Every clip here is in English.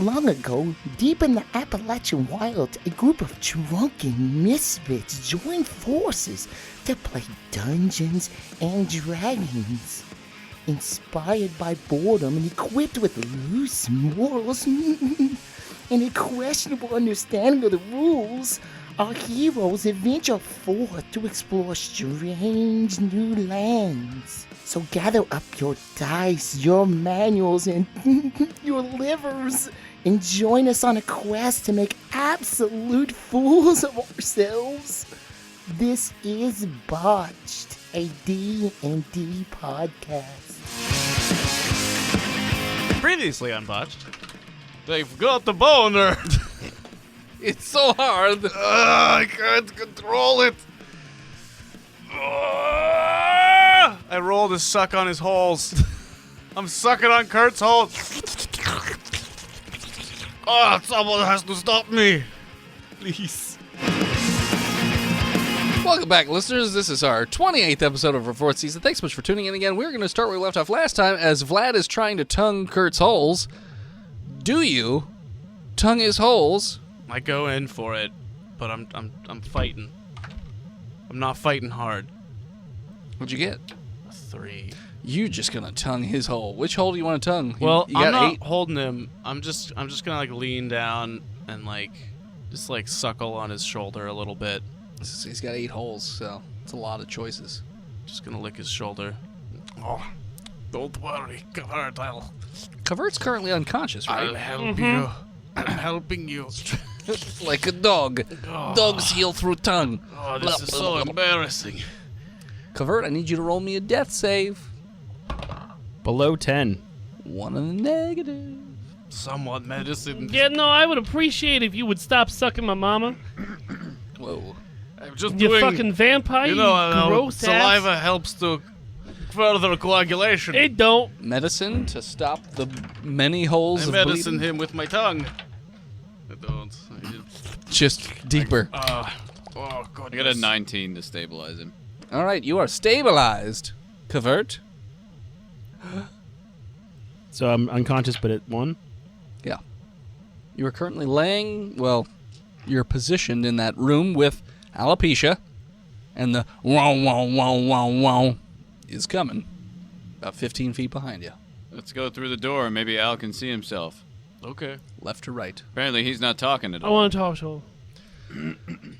long ago, deep in the Appalachian wild, a group of drunken misfits joined forces to play Dungeons and Dragons. Inspired by boredom and equipped with loose morals and a questionable understanding of the rules, our heroes adventure forth to explore strange new lands. So gather up your dice, your manuals, and your livers, and join us on a quest to make absolute fools of ourselves. This is Botched, a D&D podcast. Previously on Botched, they've got the boner. It's so hard. I can't control it. I rolled a suck on his holes. I'm sucking on Kurt's holes. Someone has to stop me. Please. Welcome back, listeners. This is our 28th episode of our 4th season. Thanks so much for tuning in again. We're going to start where we left off last time as Vlad is trying to tongue Kurt's holes. Do you tongue his holes? I go in for it, but I'm fighting. I'm not fighting hard. What'd you get? A 3. You just gonna tongue his hole. Which hole do you want to tongue? Well, you I'm got not 8? holding him. I'm just gonna like lean down and just suckle on his shoulder a little bit. He's got 8 holes, so it's a lot of choices. Just gonna lick his shoulder. Oh, don't worry, Covert. Covert's currently unconscious, right? I'll help you. I'm helping you. Like a dog. Oh. Dogs heal through tongue. Oh, this is so embarrassing. Covert, I need you to roll me a death save. Below 10. 1 in the negative. Someone medicine. Yeah, no, I would appreciate if you would stop sucking my mama. Whoa. I'm just You doing. fucking vampire, You know, gross saliva ass. helps to further coagulation. It don't. Medicine to stop the many holes I of medicine bleeding? him with my tongue. I don't. Just deeper. Oh, I goodness. got a 19 to stabilize him. All right, you are stabilized. Covert. So I'm unconscious, but at 1? Yeah. You are currently laying, well, you're positioned in that room with alopecia, and the wow, wow, wow, wow, wow is coming. About 15 feet behind you. Let's go through the door and maybe Al can see himself. Okay. Left to right. Apparently he's not talking at I all. want to talk to him.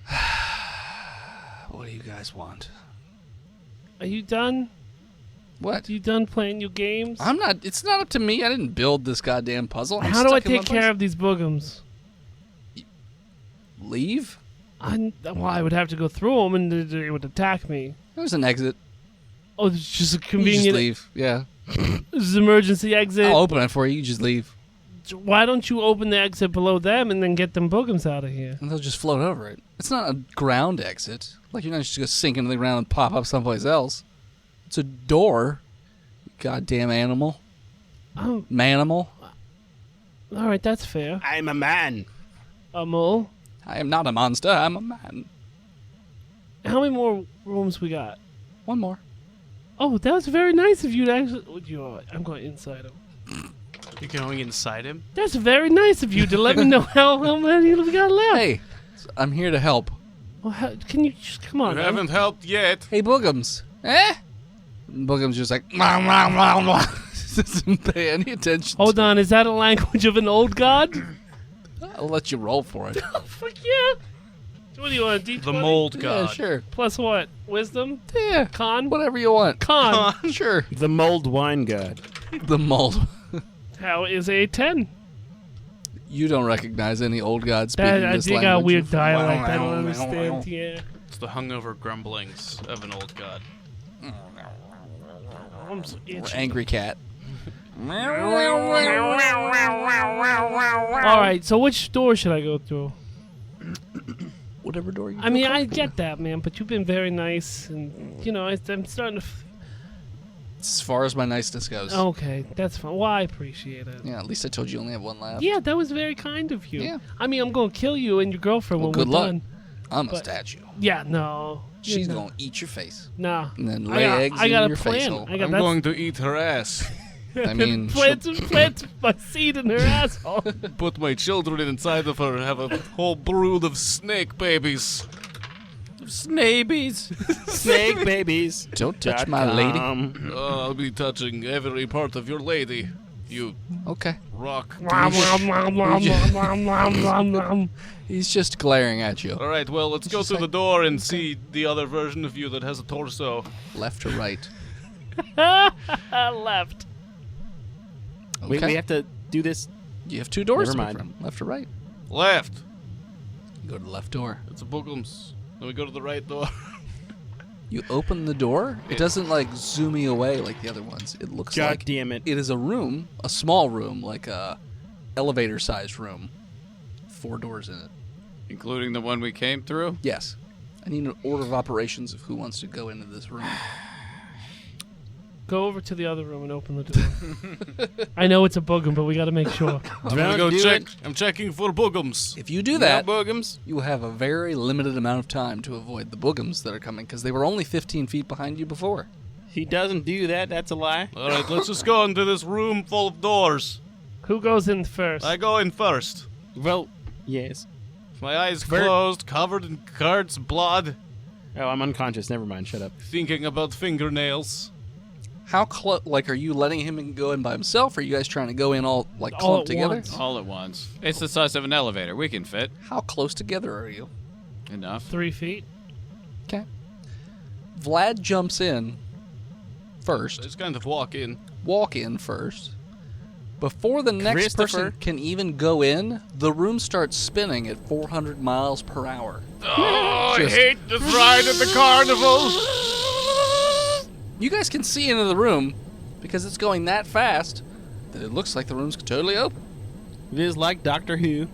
What do you guys want? Are you done? What? Are you done playing your games? I'm not, it's not up to me. I didn't build this goddamn puzzle. I'm How do I stuck in take one care of these boogums? place. Leave? Well, I would have to go through them and they would attack me. There's an exit. Oh, it's just a You just convenient leave. Yeah. This is emergency exit. I'll open it for you. You just leave. Why don't you open the exit below them and then get them boogums out of here? And they'll just float over it. It's not a ground exit. Like, you're not just going to sink into the ground and pop up someplace else. It's a door. Goddamn animal. Oh, Manimal. all right, that's fair. I'm a man. A mole. I am not a monster. I'm a man. How many more rooms we got? One more. Oh, that was very nice of you to actually. I'm going inside him. You're going inside him? That's very nice of you to let me know how many we got left. Hey, I'm here to help. Well, can you just come on? You man. haven't helped yet. Hey, Boogums. Eh? Boogums just like, doesn't pay any attention. Hold on, is that a language of an old god? I'll let you roll for it. Oh, fuck yeah! So what do you want, D20? The mold Yeah, god. sure. Plus what? Wisdom? Yeah. Con? Whatever you want. Con. Sure. The mold wine god. The mold. How is a 10? You don't recognize any old god speaking That, I this think language. got weird dialect. I don't understand. Yeah. It's the hungover grumblings of an old god. I'm so Or itchy. angry cat. Alright, so which door should I go through? Whatever door you I mean, I get that, man, but you've been very nice, and, you know, I'm starting to... As far as my niceness goes. Okay, that's fine. Well, I appreciate it. Yeah, at least I told you only have one left. Yeah, that was very kind of you. Yeah. I mean, I'm going to kill you and your girlfriend Well, when good we're luck. done. I'm a But- statue. Yeah, no. She's no. going to eat your face. Nah. And then lay eggs I in got your a plan. face hole. I got I'm that's- going to eat her ass. I mean, plant my seed in her asshole. Put my children inside of her, have a whole brood of snake babies. Snabies. Snake babies. don't touch my lady. I'll be touching every part of your lady. You Okay. rock. He's just glaring at you, All right, well, let's go through the door and see the other version of you that has a torso. left or right. Left. Okay. We have to do this. You have 2 doors Never to mind. pick from, left or right. Left. Go to the left door. It's a bookums. Then we go to the right door. You open the door. It doesn't like zoom me away like the other ones. It looks God like damn it. it is a room, a small room, like a elevator-sized room. 4 doors in it. Including the one we came through? Yes. I need an order of operations of who wants to go into this room. Go over to the other room and open the door. I know it's a boogum, but we got to make sure. I'm gonna go check. I'm checking for bookums. If you do that, Boogums. you will have a very limited amount of time to avoid the boogums that are coming, because they were only 15 feet behind you before. He doesn't do that. That's a lie. All right, let's just go into this room full of doors. Who goes in first? I go in first. Well, yes. My eyes Vert- closed, covered in Kurt's blood, Oh, I'm unconscious. Never mind. Shut up. thinking about fingernails. How close? Like, are you letting him go in by himself, or are you guys trying to go in all like All clumped at together? once. All at once. It's the size of an elevator. We can fit. How close together are you? Enough. 3 feet. Okay. Vlad jumps in first. Just kind of walk in. Walk in first. Before the next person Christopher. can even go in, the room starts spinning at 400 miles per hour. Oh, Just- I hate this ride at the carnival. You guys can see into the room because it's going that fast that it looks like the room's totally open. It is like Doctor Who.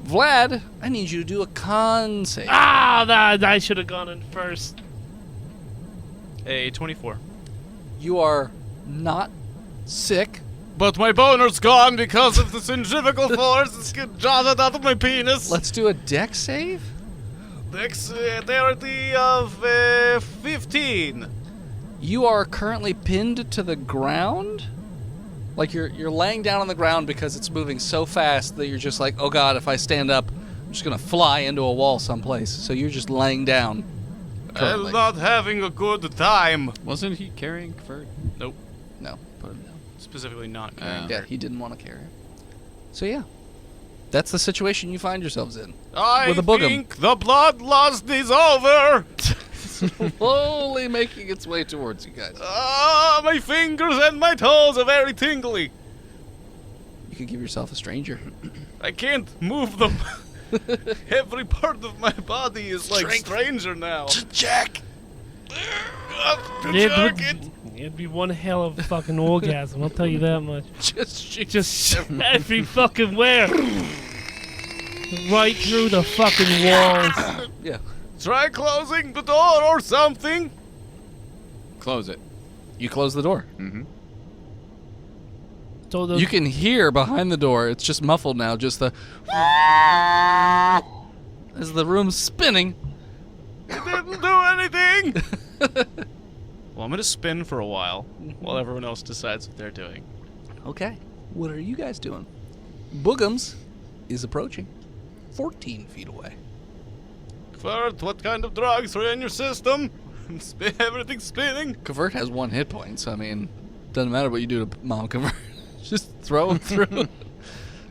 Vlad, I need you to do a con save. I should have gone in first. A 24. You are not sick. But my boner's gone because of the centrifugal force. It's getting jotted out of my penis. Let's do a deck save. Dexterity of 15. You are currently pinned to the ground. Like you're laying down on the ground because it's moving so fast that you're just like, oh god, if I stand up, I'm just gonna fly into a wall someplace. So you're just laying down. I'm currently. not having a good time. Wasn't he carrying Kurt? Nope. No, put him down. Specifically not carrying. Yeah, he didn't want to carry it. So yeah, that's the situation you find yourselves in. I With a boogum. think the bloodlust is over. Slowly making its way towards you guys. Ah, my fingers and my toes are very tingly. You could give yourself a stranger. I can't move them. Every part of my body is like stranger now. Jack. It'd be one hell of a fucking orgasm, I'll tell you that much. Just every fucking where. Right through the fucking walls. Yeah. Try closing the door or something. Close it. You close the door. Mm-hmm. So the, You can hear behind the door. It's just muffled now. Just the as the room's spinning. It didn't do anything. Well, I'm gonna spin for a while everyone else decides what they're doing. Okay. What are you guys doing? Boogums is approaching 14 feet away. Kurt, what kind of drugs are in your system? Everything's spinning. Convert has 1 hit point, so I mean, doesn't matter what you do to Mom Convert. Just throw him through.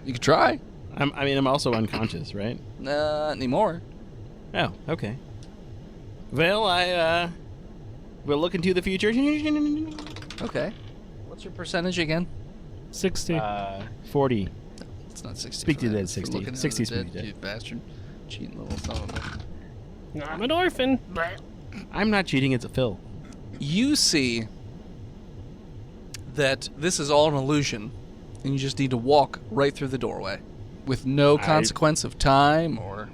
You could try. I'm also unconscious, right? Not anymore. Oh, okay. Well, I will look into the future. Okay. What's your percentage again? 60. 40. It's not 60. Speak to for the that. dead, You're 60. looking at 60 the speak to dead, dead. you bastard. Cheating little son of a... I'm an orphan. I'm not cheating. It's a fill. You see that this is all an illusion, and you just need to walk right through the doorway with no consequence of time or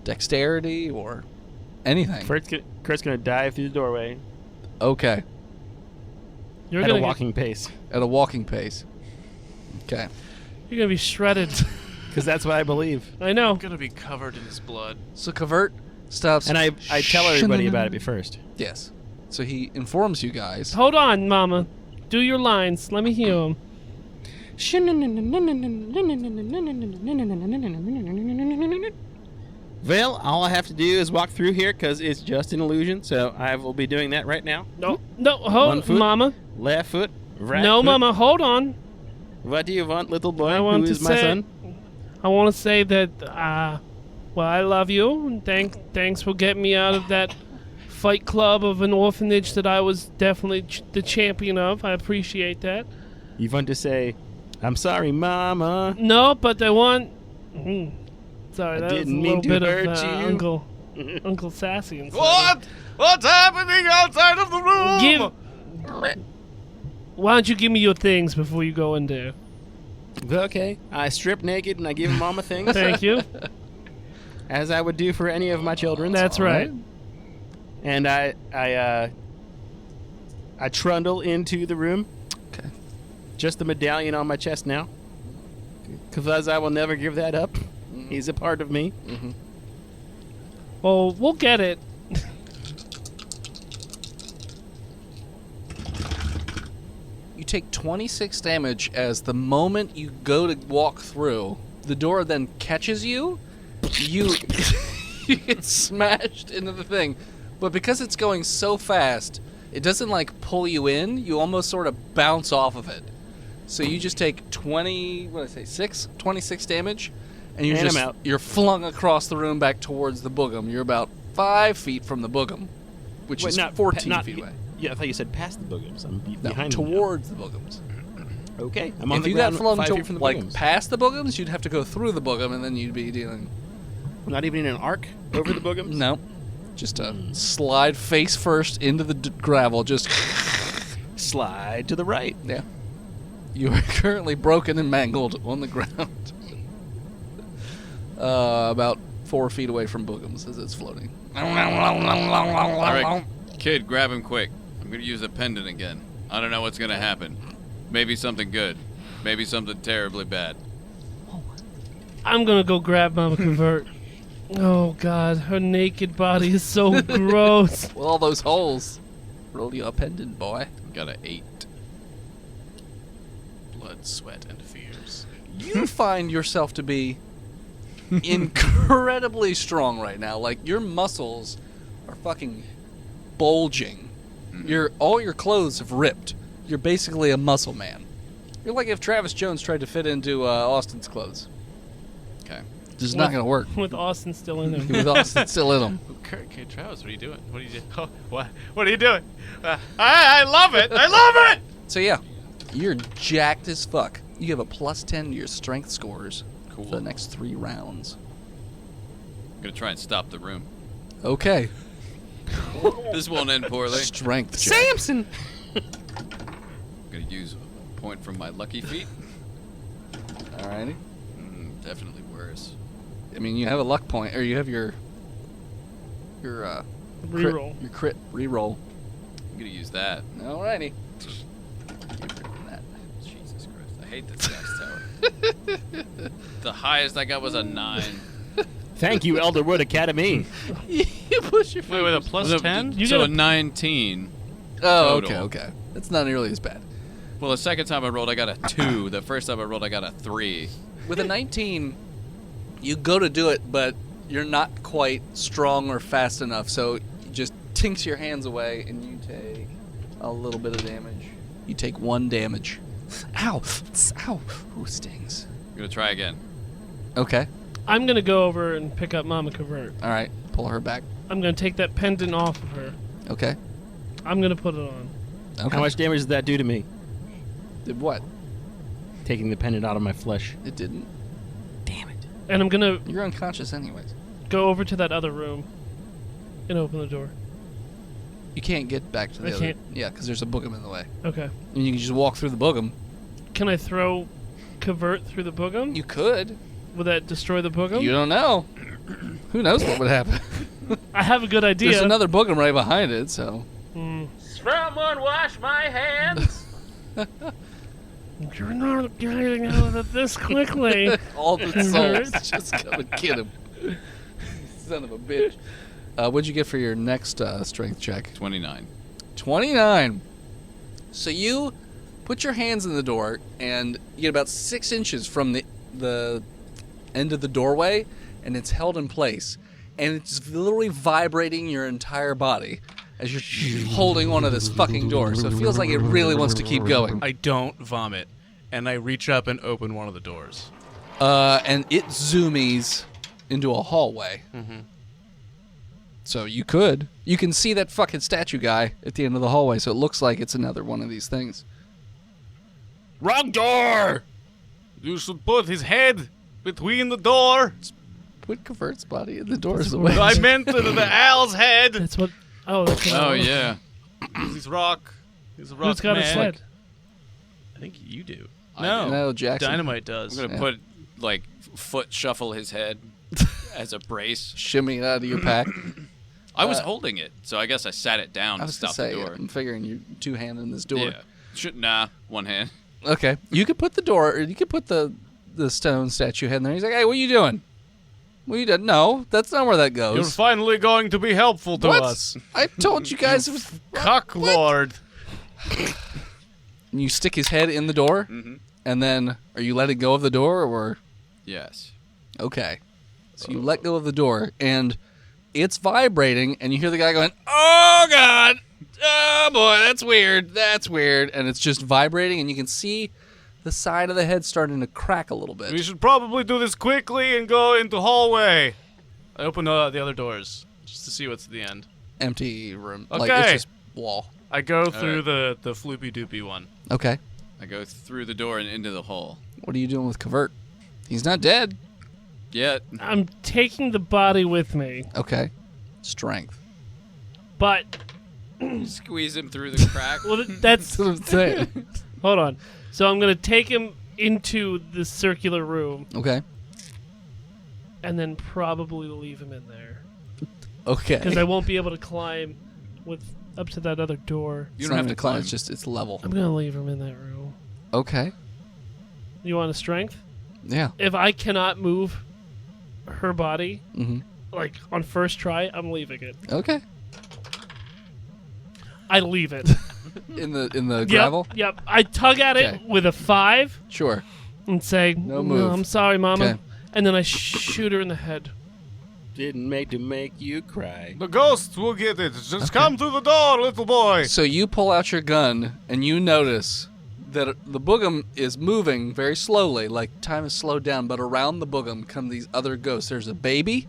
dexterity or anything. Kurt's gonna dive through the doorway Okay, You're at a gonna walking pace. at a walking pace. Okay. you're gonna be shredded. Because that's what I believe. I know. I'm gonna be covered in his blood. So Covert stops. And I tell everybody about it first. Yes. So he informs you guys. Hold on, Mama. Do your lines. Let me hear them. Well, all I have to do is walk through here because it's just an illusion, so I will be doing that right now. No, One hold, foot. Mama. Left foot, right No, foot. Mama, hold on. What do you want, little boy? I want Who to is my say- son? I want to say that, well, I love you, and thanks for getting me out of that fight club of an orphanage that I was definitely the champion of. I appreciate that. You want to say, I'm sorry, Mama. No, but I want... Sorry, I that was a didn't little mean to bit hurt of you. Uncle Sassy. inside. What? What's happening outside of the room? Give... Why don't you give me your things before you go in there? Okay. I strip naked and I give Mama things, Thank you. as I would do for any of my children. That's right. And I trundle into the room. Okay. Just the medallion on my chest now. Because I will never give that up. He's a part of me. Well, we'll get it. You take 26 damage as the moment you go to walk through, the door then catches you. You get smashed into the thing. But because it's going so fast, it doesn't like pull you in. You almost sort of bounce off of it. So you just take 26 damage, and And I'm out. you're flung across the room back towards the boogum. You're about 5 feet from the boogum, which is 14 feet away. Yeah, I thought you said past the boogums. I'm No, behind them now. towards the boogums. Okay. I'm on If the you got ground flung 5 to feet from the like boogums. past the boogums, you'd have to go through the boogum, and then you'd be dealing. Not even in an arc over the boogums? No, just a slide face first into the gravel. Just Slide to the right. yeah. You are currently broken and mangled on the ground, about 4 feet away from boogums as it's floating. All right, kid, grab him quick. I'm gonna use a pendant again. I don't know what's gonna happen. Maybe something good. Maybe something terribly bad. I'm gonna go grab Mama Convert. Oh God, her naked body is so gross. Well, all those holes. Roll you a pendant, boy. Got an 8. Blood, sweat, and fears. You find yourself to be incredibly strong right now. Like your muscles are fucking bulging. All your clothes have ripped. You're basically a muscle man. You're like if Travis Jones tried to fit into Austin's clothes. Okay. Just not gonna work. With Austin still in there. With Austin still in him. Okay, Travis, what are you doing? What are you doing? Oh, what are you doing? I love it. I love it. So yeah, you're jacked as fuck. You have a +10 to your strength scores Cool. for the next 3 rounds. I'm gonna try and stop the room. Okay. This won't end poorly. Strength check. Samson! I'm gonna use a point from my lucky feet. Alrighty. Definitely worse. I mean, you have a luck point, or you have your Reroll. Your crit reroll. I'm gonna use that. Alrighty. Jesus Christ, I hate this dice tower. The highest I got was a 9. Thank you, Elderwood Academy. You push your Wait, with a So- +10? So a 19. Oh, total. okay. That's not nearly as bad. Well, the second time I rolled, I got a 2. The first time I rolled, I got a 3. With a 19, you go to do it, but you're not quite strong or fast enough, so you just tinks your hands away, and you take a little bit of damage. You take 1 damage. Ow! Ow! Ooh, stings. I'm gonna try again. Okay. I'm gonna go over and pick up Mama Convert. All right. Pull her back. I'm gonna take that pendant off of her. Okay. I'm gonna put it on. Okay. How much damage does that do to me? Did what? Taking the pendant out of my flesh. It didn't. Damn it. And I'm gonna You're unconscious anyways. go over to that other room and open the door. You can't get back to the I other. can't. Yeah, because there's a boogum in the way. Okay. And you can just walk through the boogum. Can I throw Convert through the boogum? You could. Would that destroy the boogum? You don't know. Who knows what would happen? I have a good idea. There's another boogum right behind it, so. Someone wash my hands. You're not getting out of it this quickly. All the souls just come and get him. Son of a bitch. What'd you get for your next strength check? 29. 29. So you put your hands in the door, and you get about 6 inches from the end of the doorway, and it's held in place. And it's literally vibrating your entire body as you're holding onto this fucking door. So it feels like it really wants to keep going. I don't vomit, and I reach up and open one of the doors. And it zoomies into a hallway. Mm-hmm. So you can see that fucking statue guy at the end of the hallway, so it looks like it's another one of these things. Wrong door! You should put his head between the door. Put Convert's body in the doors the way. I meant the owl's head. That's what. Oh, that's what. Oh, yeah. He's rock. He's a rock Who's got man. his head? I think you do. No, Jackson. Dynamite does. I'm going to put, like, foot shuffle his head as a brace. Shimmy it out of your pack. I was holding it, so I guess I sat it down I to was stop gonna say, the door. I'm figuring you two-handing this door. Nah, one hand. Okay, you could put the door. You could put the stone statue head in there. He's like, "Hey, what are you doing? What are you doing? No, that's not where that goes." You're finally going to be helpful to What? us. I told you guys it was. Cock lord. And you stick his head in the door, and then are you letting go of the door, or? Yes. Okay, so you let go of the door, and it's vibrating, and you hear the guy going, "Oh God, oh boy, that's weird, and it's just vibrating, and you can see the side of the head starting to crack a little bit. We should probably do this quickly and go into hallway. I open the other doors just to see what's at the end. Empty room, Okay. like it's just wall. I go through right. the floopy doopy one. Okay, I go through the door and into the hole. what are you doing with Covert? He's not dead. Yet. I'm taking the body with me, Okay, strength. but Squeeze him through the crack. well, that's That's what I'm saying. hold on. So I'm gonna take him into the circular room Okay, and then probably leave him in there okay. because I won't be able to climb with up to that other door. You don't have to climb. It's just it's level. I'm gonna leave him in that room. Okay. You want a strength? Yeah. If I cannot move her body, Mm-hmm. like on first try, I'm leaving it. Okay. I leave it. In the gravel. Yep. I tug at Okay. it with a 5 Sure. and say, No move. I'm sorry, Mama. Okay. And then I shoot her in the head. Didn't make to make you cry. The ghosts will get it. Just come through the door, little boy. So you pull out your gun and you notice that the boogum is moving very slowly, like time is slowed down. But around the boogum come these other ghosts. There's a baby.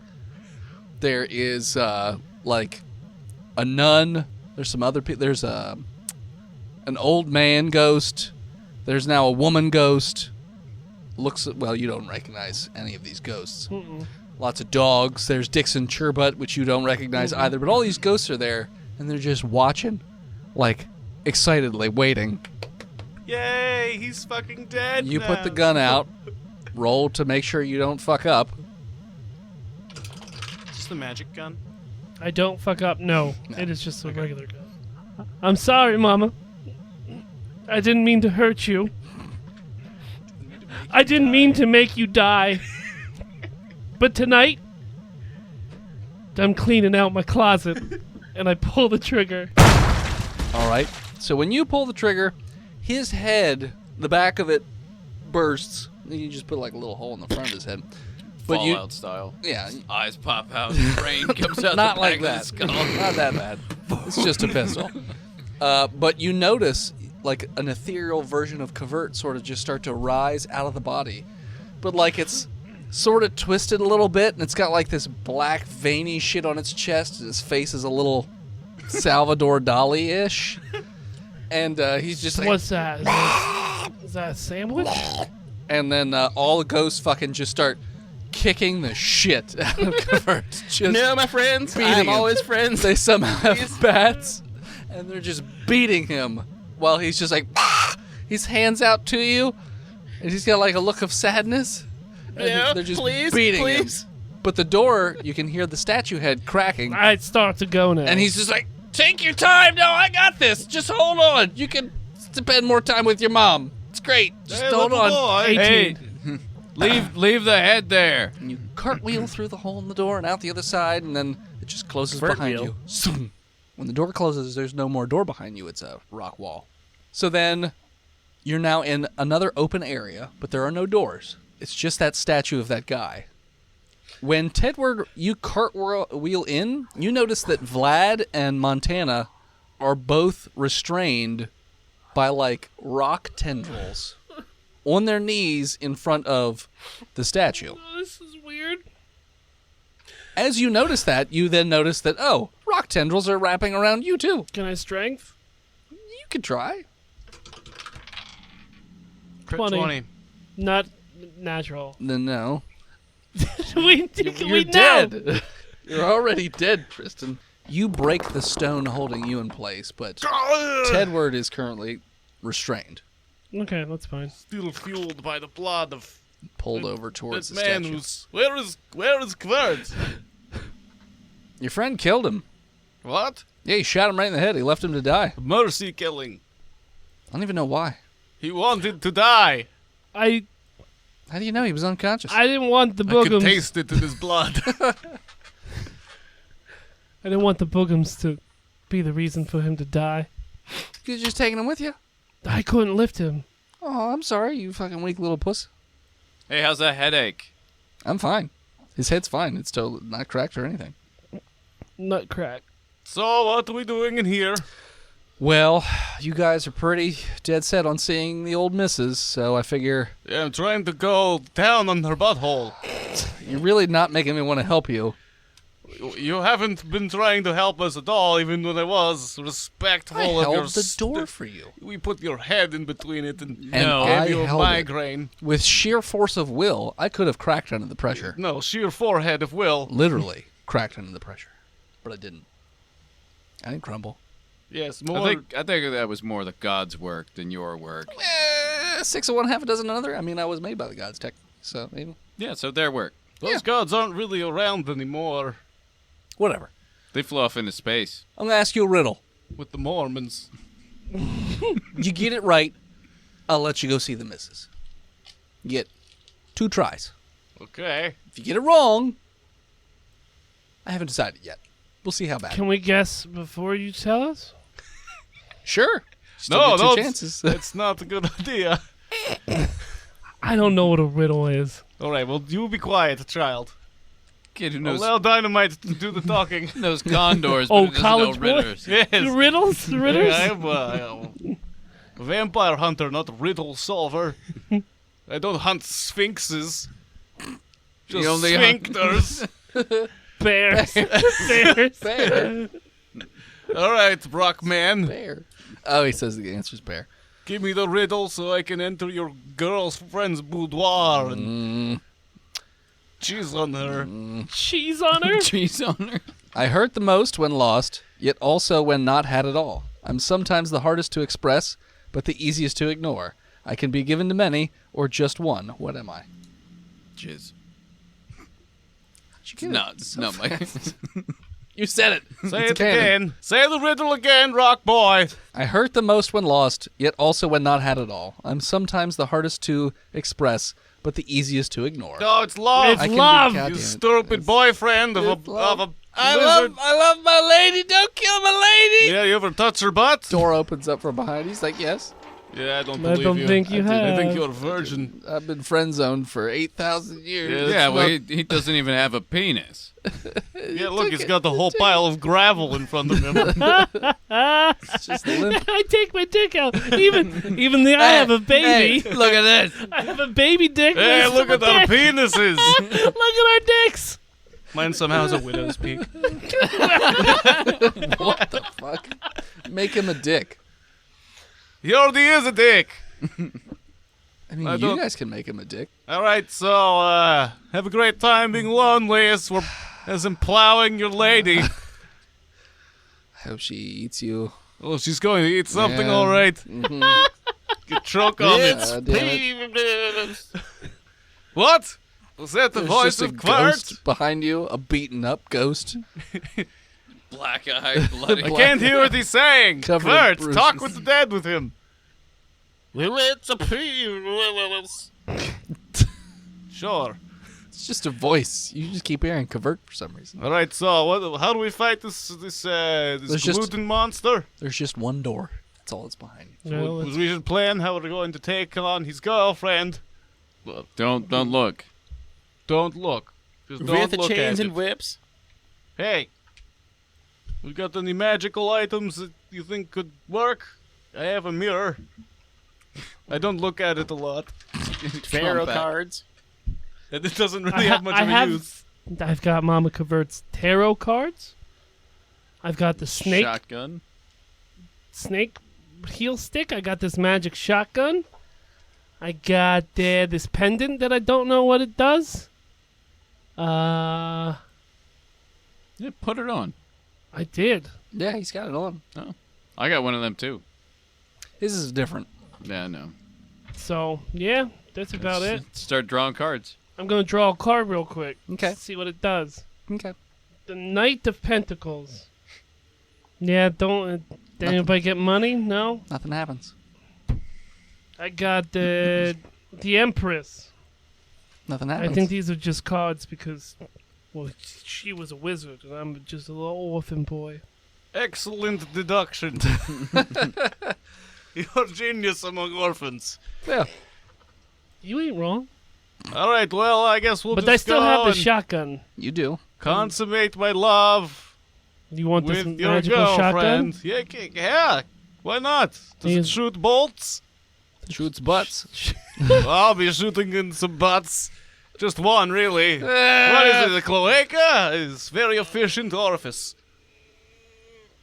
There is like a nun. There's some other people. There's an old man ghost. There's now a woman ghost. Well, you don't recognize any of these ghosts. Mm-mm. Lots of dogs. There's Dixon Churbutt, which you don't recognize either. But all these ghosts are there, and they're just watching, like, excitedly waiting. Yay, he's fucking dead. You put the now. gun out, roll to make sure you don't fuck up. Just the magic gun. I don't fuck up. No. It is just a regular gun. I'm sorry, Mama. I didn't mean to hurt you. I didn't mean to make you die. But tonight, I'm cleaning out my closet, and I pull the trigger. All right. So when you pull the trigger, his head, the back of it, bursts. You just put like a little hole in the front of his head. But Fallout style. Yeah. Eyes pop out. Brain comes out. Not the like back that. Of the skull. Not that bad. It's just a pistol. But you notice like an ethereal version of Covert sort of just start to rise out of the body. But like it's sort of twisted a little bit, and it's got like this black veiny shit on its chest. His face is a little Salvador Dali-ish. And he's just like... What's that? Is that a sandwich? And then all the ghosts fucking just start kicking the shit out of Covert. Just No, my friends. beating I'm him. always friends. They somehow have bats, and they're just beating him while he's just like, his hands out to you, and he's got like a look of sadness. And Yeah, they're just please, beating please. him. But the door, you can hear the statue head cracking, I start to go now. and he's just like, take your time. No, I got this. Just hold on. You can spend more time with your mom. It's great. Just Hey, hold little on. boy. 18. Hey, leave the head there. And you cartwheel through the hole in the door and out the other side, and then it just closes behind you. Zoom. When the door closes, there's no more door behind you. It's a rock wall. So then You're now in another open area, but there are no doors. It's just that statue of that guy. When Tedward, you cartwheel in, you notice that Vlad and Montana are both restrained by, like, rock tendrils on their knees in front of the statue. Oh, this is weird. As you notice that, you then notice that, oh, rock tendrils are wrapping around you, too. Can I strength? You could try. Crit 20. Not natural. No. You're You're dead. You're already dead, Tristan. You break the stone holding you in place, but Tedward is currently restrained. Okay, that's fine. Still fueled by the blood of Pulled over towards that the man statue. who's... Where is Kvart? Your friend killed him. What? Yeah, he shot him right in the head. He left him to die. Mercy killing. I don't even know why. He wanted to die. I How do you know he was unconscious? didn't want the I could boogums. taste it in his blood. I didn't want the boogums to be the reason for him to die. You could have just taken him with you. I couldn't lift him. Oh, I'm sorry, you fucking weak little puss. Hey, how's that headache? I'm fine. His head's fine. It's totally not cracked or anything. Nut crack. So, what are we doing in here? Well, you guys are pretty dead set on seeing the old missus, so I figure Yeah, I'm trying to go down on her butthole. you're really not making me want to help you. You haven't been trying to help us at all, even when I was respectful I of your... held the door for you. We put your head in between it and, And gave I you a held it. migraine. With sheer force of will, I could have cracked under the pressure. No, sheer forehead of will. Literally cracked under the pressure. But I didn't. I didn't crumble. Yes, I more... think that was more the gods' work than your work. 6 of one, half a dozen another. I mean, I was made by the gods, technically. So, maybe. Yeah, so their work. Those gods aren't really around anymore Whatever. They flew off into space. I'm going to ask you a riddle. with the Mormons. You get it right, I'll let you go see the missus. You get 2 tries. Okay. If you get it wrong, I haven't decided yet. We'll see how bad. Can we guess before you tell us? Sure. Still No, get 2 no, chances. that's not a good idea. I don't know what a riddle is. All right, well, you be quiet, child. Kid who knows Allow Dynamite to do the talking. knows condors, Oh, but doesn't college know boy? riddles. Yes. The riddles? The riddles? I am a vampire hunter, not a riddle solver. I don't hunt sphinxes. Just only hunt- sphincters. Bears. Bears. Bear. All right, Brockman. Bear. Oh, he says the answer's bear. Give me the riddle so I can enter your girl's friend's boudoir and cheese on her. Cheese on her? Cheese on her. I hurt the most when lost, yet also when not had at all. I'm sometimes the hardest to express, but the easiest to ignore. I can be given to many, or just one. What am I? Jizz. Did you get No, it? it's not Mike. You said it. Say It's it canon. again. Say the riddle again, Rock Boy. I hurt the most when lost, yet also when not had at all. I'm sometimes the hardest to express, but the easiest to ignore. No, it's love. It's I can be love. goddamn You it. stupid It's- boyfriend of it's love. a I lizard. love my lady. Don't kill my lady. Yeah, you ever touch her butt? Door opens up from behind. He's like, yes. Yeah, I don't I believe don't you. think you have. I think you're a virgin. I've been friend zoned for 8,000 years. Yeah, yeah, it's well, not- he doesn't even have a penis. Yeah, look, he's got the whole pile of gravel in front of him. It's just limp. I take my dick out. Even the I have a baby. Hey, look at this. I have a baby dick. Hey, next to look my at our dick. penises. Look at our dicks. Mine somehow has a widow's peak. What the fuck? Make him a dick. He already is a dick. I mean, I you don't- guys can make him a dick. All right, so have a great time being lonely as I'm plowing your lady. I hope she eats you. Oh, she's going to eat something, Yeah. all right. Mhm. You choke on God damn it. What? Was that the There's voice just a of Kvart? ghost behind you, a beaten up ghost. Black-eyed, bloody. I can't hear what he's saying. Covered in Kvart, bruises. talk with the dead with him. Well, it's a penis. Sure. It's just a voice. You just keep hearing convert for some reason. All right, so how do we fight this There's just- gluten monster? There's just one door. That's all that's behind you. Well, it's- We should plan how we're going to take on his girlfriend. Don't look. Don't look. Just don't With the look chains at and it. whips. Hey, we got any magical items that you think could work? I have a mirror. I don't look at it a lot, Pharaoh back. cards. and it doesn't really have much of a use. I've got Mama Convert's tarot cards. I've got the Shotgun. snake heel stick. I got this magic shotgun. I got this pendant that I don't know what it does. Yeah, put it on. I did. Yeah, he's got it on. I got one of them too. His is different. Yeah, no. So yeah, that's about it. Start drawing cards. I'm gonna draw a card real quick. Okay. See what it does. Okay. The Knight of Pentacles. Yeah, don't. Did anybody get money? No. Nothing happens. I got the Empress. Nothing I happens. think these are just cards because, well, she was a wizard and I'm just a little orphan boy. Excellent deduction. You're genius among orphans. Yeah. You ain't wrong. All right, well, I guess we'll But just I still go have the and shotgun. You do. consummate my love You want this with your magical shotgun? girlfriend. Yeah, why not? Does You- it shoot bolts? Shoots butts. I'll be shooting in some butts. Just one, really. What is it, a cloaca? It's very efficient orifice.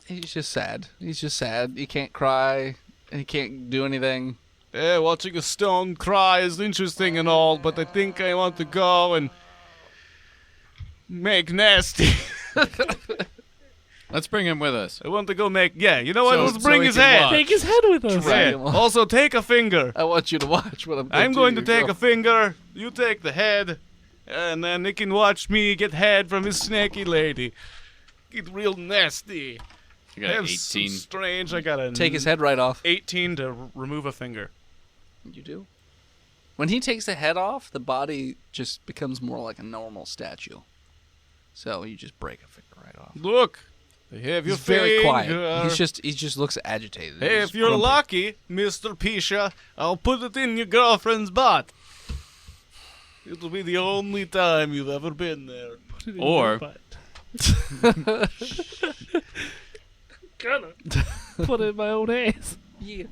He's just sad. He's just sad. He can't cry. And he can't do anything. Yeah, watching a stone cry is interesting and all, but I think I want to go and make nasty. Let's bring him with us. I want to go make... Yeah, you know what? So- Let's so bring he his can head. watch. Take his head with us. Right. Yeah. Also, take a finger. I want you to watch what I'm going to your take girl. a finger. You take the head. And then he can watch me get head from his snaky lady. Get real nasty. You I got have 18. some strange. I got a Take his head right off. 18 to remove a finger. You do. When he takes the head off, the body just becomes more like a normal statue. So you just break a finger right off. Look, I have your He's very finger. quiet. He just looks agitated. Hey, He's if you're grumpy. lucky, Mr. Pisha, I'll put it in your girlfriend's butt. It'll be the only time you've ever been there. Put it in Or- your butt. Gonna put it in my own ass. Yeah.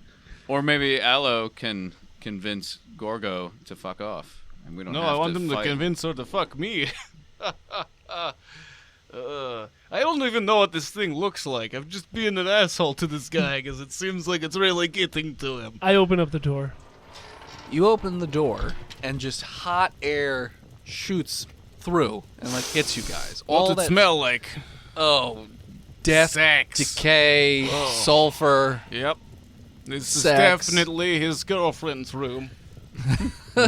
Or maybe Aloe can convince Gorgo to fuck off. And we don't No, have I want to him to fight. convince her to fuck me. I don't even know what this thing looks like. I'm just being an asshole to this guy because it seems like it's really getting to him. I open up the door. You open the door, and just hot air shoots through and like hits you guys. All What's it that smell like? death, Sex. decay, sulfur. Yep. This Sex. is definitely his girlfriend's room.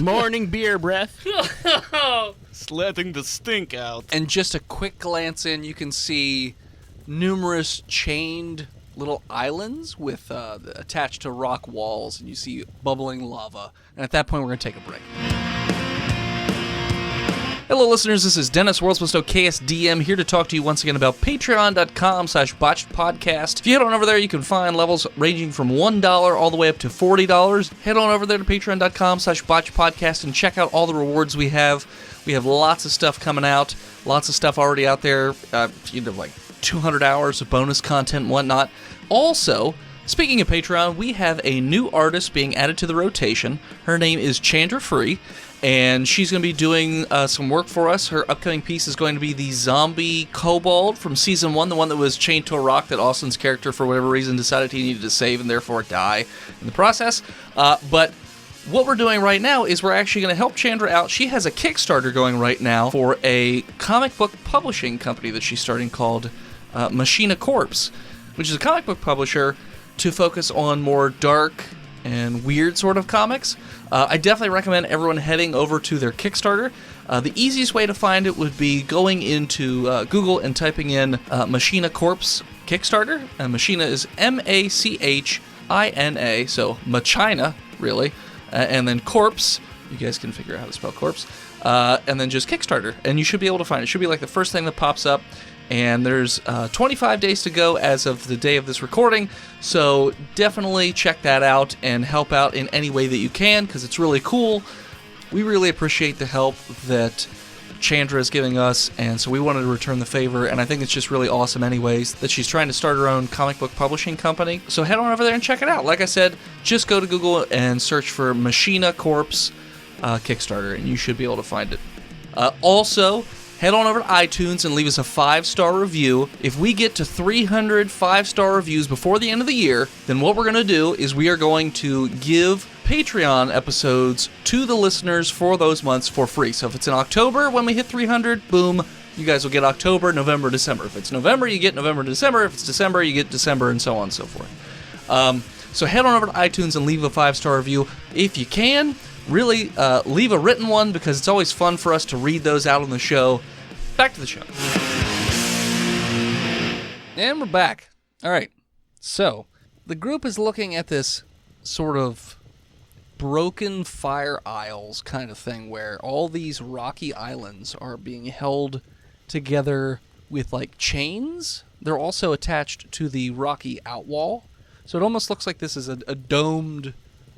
Morning beer breath. It's letting the stink out. And just a quick glance in, you can see numerous chained little islands with attached to rock walls, and you see bubbling lava. And at that point, we're going to take a break. Hello, listeners. This is Dennis, World's Most KSDM, here to talk to you once again about patreon.com/botchedpodcast. If you head on over there, you can find levels ranging from $1 all the way up to $40. Head on over there to patreon.com/botchedpodcast and check out all the rewards we have. We have lots of stuff coming out, lots of stuff already out there, like 200 hours of bonus content and whatnot. Also, speaking of Patreon, we have a new artist being added to the rotation. Her name is Chandra Free, and she's going to be doing some work for us. Her upcoming piece is going to be the zombie kobold from Season 1, the one that was chained to a rock that Austin's character, for whatever reason, decided he needed to save and therefore die in the process. But what we're doing right now is we're actually going to help Chandra out. She has a Kickstarter going right now for a comic book publishing company that she's starting called Machina Corps, which is a comic book publisher to focus on more dark and weird sort of comics. I definitely recommend everyone heading over to their Kickstarter. The easiest way to find it would be going into Google and typing in Machina Corps Kickstarter. Machina is M-A-C-H-I-N-A, so Machina, really. And then Corpse, you guys can figure out how to spell corpse, and then just Kickstarter, and you should be able to find it. It should be like the first thing that pops up. And there's 25 days to go as of the day of this recording, so definitely check that out and help out in any way that you can, because it's really cool. We really appreciate the help that Chandra is giving us, and so we wanted to return the favor, and I think it's just really awesome anyways that she's trying to start her own comic book publishing company. So head on over there and check it out. Like I said, just go to Google and search for Machina Corps Kickstarter, and you should be able to find it. Also, head on over to iTunes and leave us a 5-star review. If we get to 300 5-star reviews before the end of the year, then what we're going to do is we are going to give Patreon episodes to the listeners for those months for free. So if it's in October when we hit 300, boom, you guys will get October, November, December. If it's November, you get November, December. If it's December, you get December, and so on and so forth. So head on over to iTunes and leave a 5-star review. If you can, really leave a written one, because it's always fun for us to read those out on the show. Back to the show. And we're back. All right. So the group is looking at this sort of broken fire isles kind of thing, where all these rocky islands are being held together with like chains. They're also attached to the rocky outwall. So it almost looks like this is a domed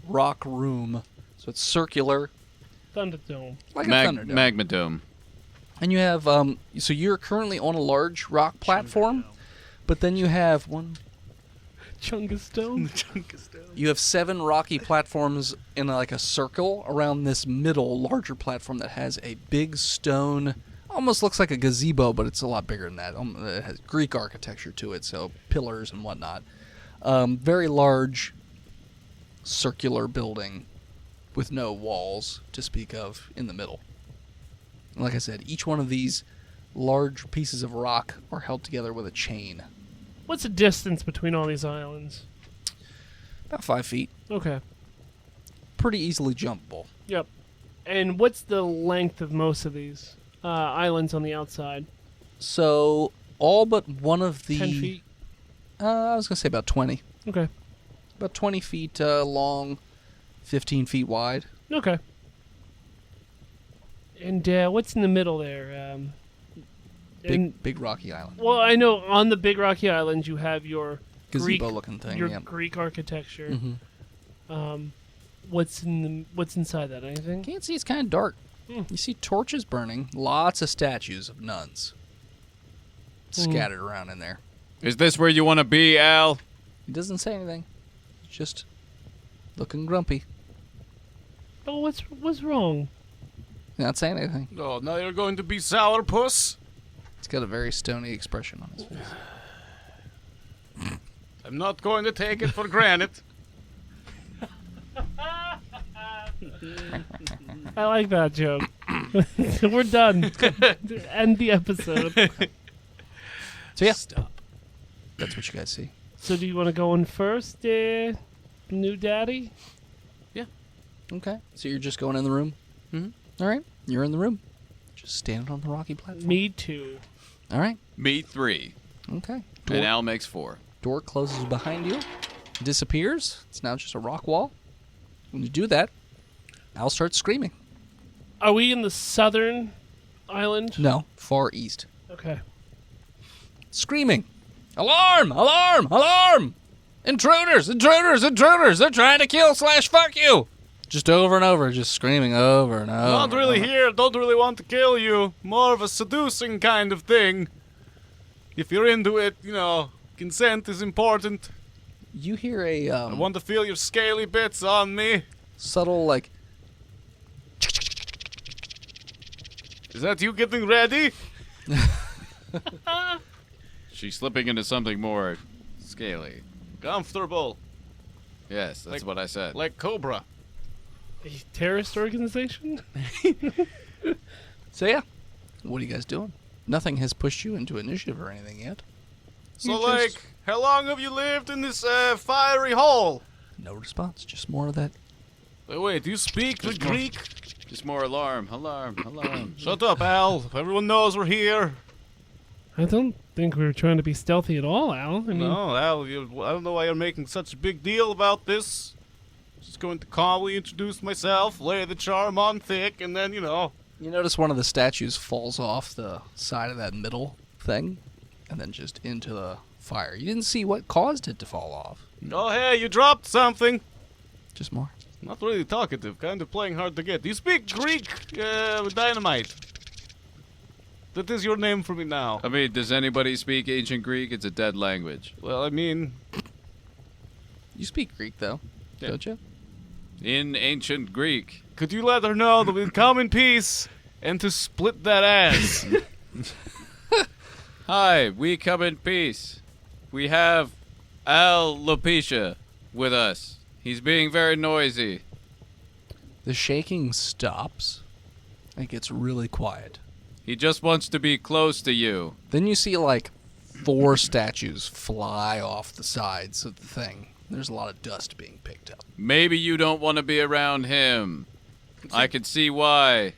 rock room. So it's circular. Thunderdome. Like a Thunderdome. Magma Dome. And you have, so you're currently on a large rock platform, but then you have Chungastone. You have 7 rocky platforms in like a circle around this middle larger platform that has a big stone, almost looks like a gazebo, but it's a lot bigger than that. It has Greek architecture to it, so pillars and whatnot. Very large circular building with no walls to speak of in the middle. And like I said, each one of these large pieces of rock are held together with a chain. What's the distance between all these islands? About 5 feet. Okay. Pretty easily jumpable. Yep. And what's the length of most of these islands on the outside? So, all but one of the... 10 feet? I was going to say about 20. Okay. About 20 feet long, 15 feet wide. Okay. And what's in the middle there? Big rocky island. Well, I know on the big rocky island you have your Gazebo-looking thing, your yeah. Greek architecture. Mm-hmm. What's inside that? Anything? Can't see. It's kind of dark. You see torches burning. Lots of statues of nuns scattered around in there. Is this where you want to be, Al? He doesn't say anything. He's just looking grumpy. Oh, what's wrong? Not saying anything. Oh, now you're going to be sourpuss? He's got a very stony expression on his face. I'm not going to take it for granted. I like that joke. We're done. End the episode. So yeah, Stop. that's what you guys see. So do you want to go in first, new daddy? Okay. So you're just going in the room? Mm-hmm. All right. You're in the room. Just standing on the rocky platform. Me too. All right. Me 3. Okay. And Al makes 4. Door closes behind you. Disappears. It's now just a rock wall. When you do that, Al starts screaming. Are we in the southern island? No. Far east. Okay. Screaming. Alarm! Alarm! Alarm! Intruders! Intruders! Intruders! They're trying to kill / fuck you! Just over and over, just screaming over and over. Not really here, don't really want to kill you. More of a seducing kind of thing. If you're into it, consent is important. You hear a I want to feel your scaly bits on me. subtle, like... Is that you getting ready? She's slipping into something more scaly. Comfortable. Yes, that's what I said. Like Cobra. A terrorist organization? So yeah, what are you guys doing? Nothing has pushed you into initiative or anything yet. So, how long have you lived in this fiery hole? No response, just more of that. Wait, do you speak the Greek? Just more alarm, alarm, alarm. Shut up, Al. Everyone knows we're here. I don't think we were trying to be stealthy at all, Al. I mean, No, Al, I don't know why you're making such a big deal about this. Just going to calmly introduce myself, lay the charm on thick, and then, You notice one of the statues falls off the side of that middle thing, and then just into the fire. You didn't see what caused it to fall off. Oh, hey, you dropped something. Just more. Not really talkative, kind of playing hard to get. Do you speak Greek, Dynamite? That is your name for me now. I mean, does anybody speak ancient Greek? It's a dead language. Well, I mean, You speak Greek, though, Yeah. don't you? In ancient Greek. could you let her know that we come in peace and to split that ass? Hi, we come in peace. We have Alopecia with us. He's being very noisy. The shaking stops. It gets really quiet. He just wants to be close to you. Then you see like 4 statues fly off the sides of the thing. There's a lot of dust being picked up. Maybe you don't want to be around him. I can see why.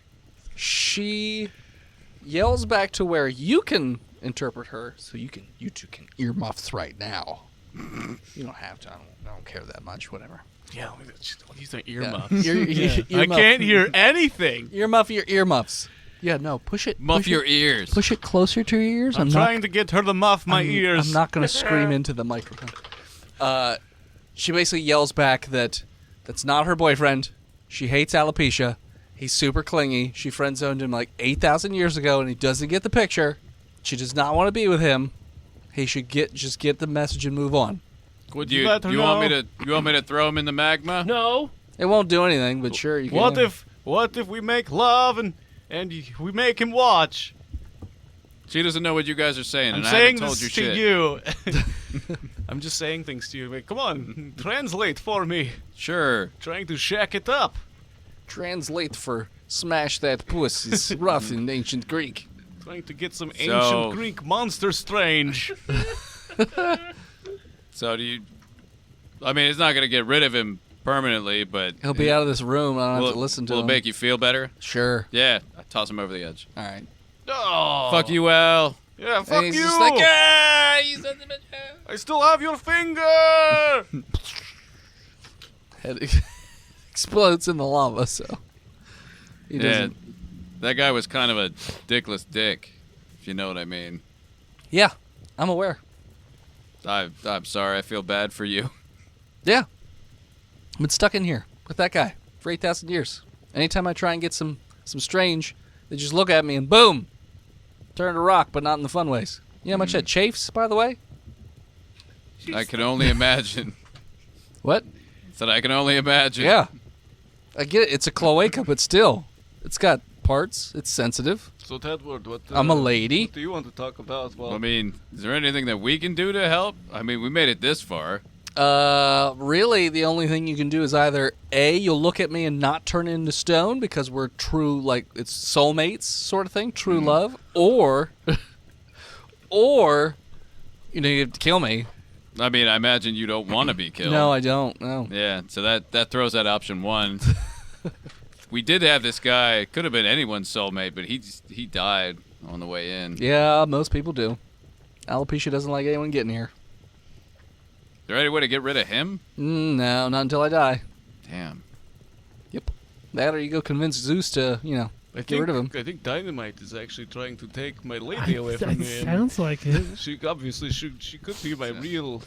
She yells back to where you can interpret her, so you two can earmuffs right now. You don't have to. I don't care that much. Whatever. Yeah, what do you think? Yeah. Earmuffs. I Earmuff. can't hear anything. Earmuff your earmuffs. Yeah, no, push it. Muff push your it, ears. Push it closer to your ears. I'm trying to get her to muff my ears. I'm not going to scream into the microphone. She basically yells back that that's not her boyfriend. She hates alopecia. He's super clingy. She friend-zoned him like 8,000 years ago, and he doesn't get the picture. She does not want to be with him. He should just get the message and move on. Would You, you let her you know? want me to throw him in the magma? No. It won't do anything, but sure you can. What if we make love and we make him watch? She doesn't know what you guys are saying, I'm and I saying haven't told this you to shit. you. I'm just saying things to you. Like, come on, translate for me. Sure. Trying to shack it up. Translate for smash that puss is rough in ancient Greek. Trying to get some So- ancient Greek monster strange. So do you... I mean, it's not going to get rid of him permanently, but... He'll be out of this room. I don't will have to listen to will him. it make you feel better? Sure. Yeah. I toss him over the edge. All right. Oh, Fuck you, Al. Yeah, And fuck he's you. just like, ah, you son of a bitch. I still have your finger. Head explodes in the lava, so he Yeah. doesn't. That guy was kind of a dickless dick, if you know what I mean. Yeah, I'm aware. I'm sorry. I feel bad for you. Yeah. I've been stuck in here with that guy for 8,000 years. Anytime I try and get some strange, they just look at me and boom, turn to rock, but not in the fun ways. You know how much that chafes, by the way? I can only imagine. What? Said I can only imagine. Yeah. I get it. It's a cloaca, but still. It's got parts. It's sensitive. So, Edward, what? I'm a lady. What do you want to talk about? Well, I mean, is there anything that we can do to help? I mean, we made it this far. Really, the only thing you can do is either A, you'll look at me and not turn into stone because we're true, like, it's soulmates sort of thing, true love, or, you have to kill me. I mean, I imagine you don't want to be killed. No, I don't, no. Yeah, so that throws out option one. We did have this guy. Could have been anyone's soulmate, but he died on the way in. Yeah, most people do. Alopecia doesn't like anyone getting here. Is there any way to get rid of him? No, not until I die. Damn. Yep. That or you go convince Zeus to, get rid of him. I think Dynamite is actually trying to take my lady away from me. It sounds like it. She obviously she could be my real,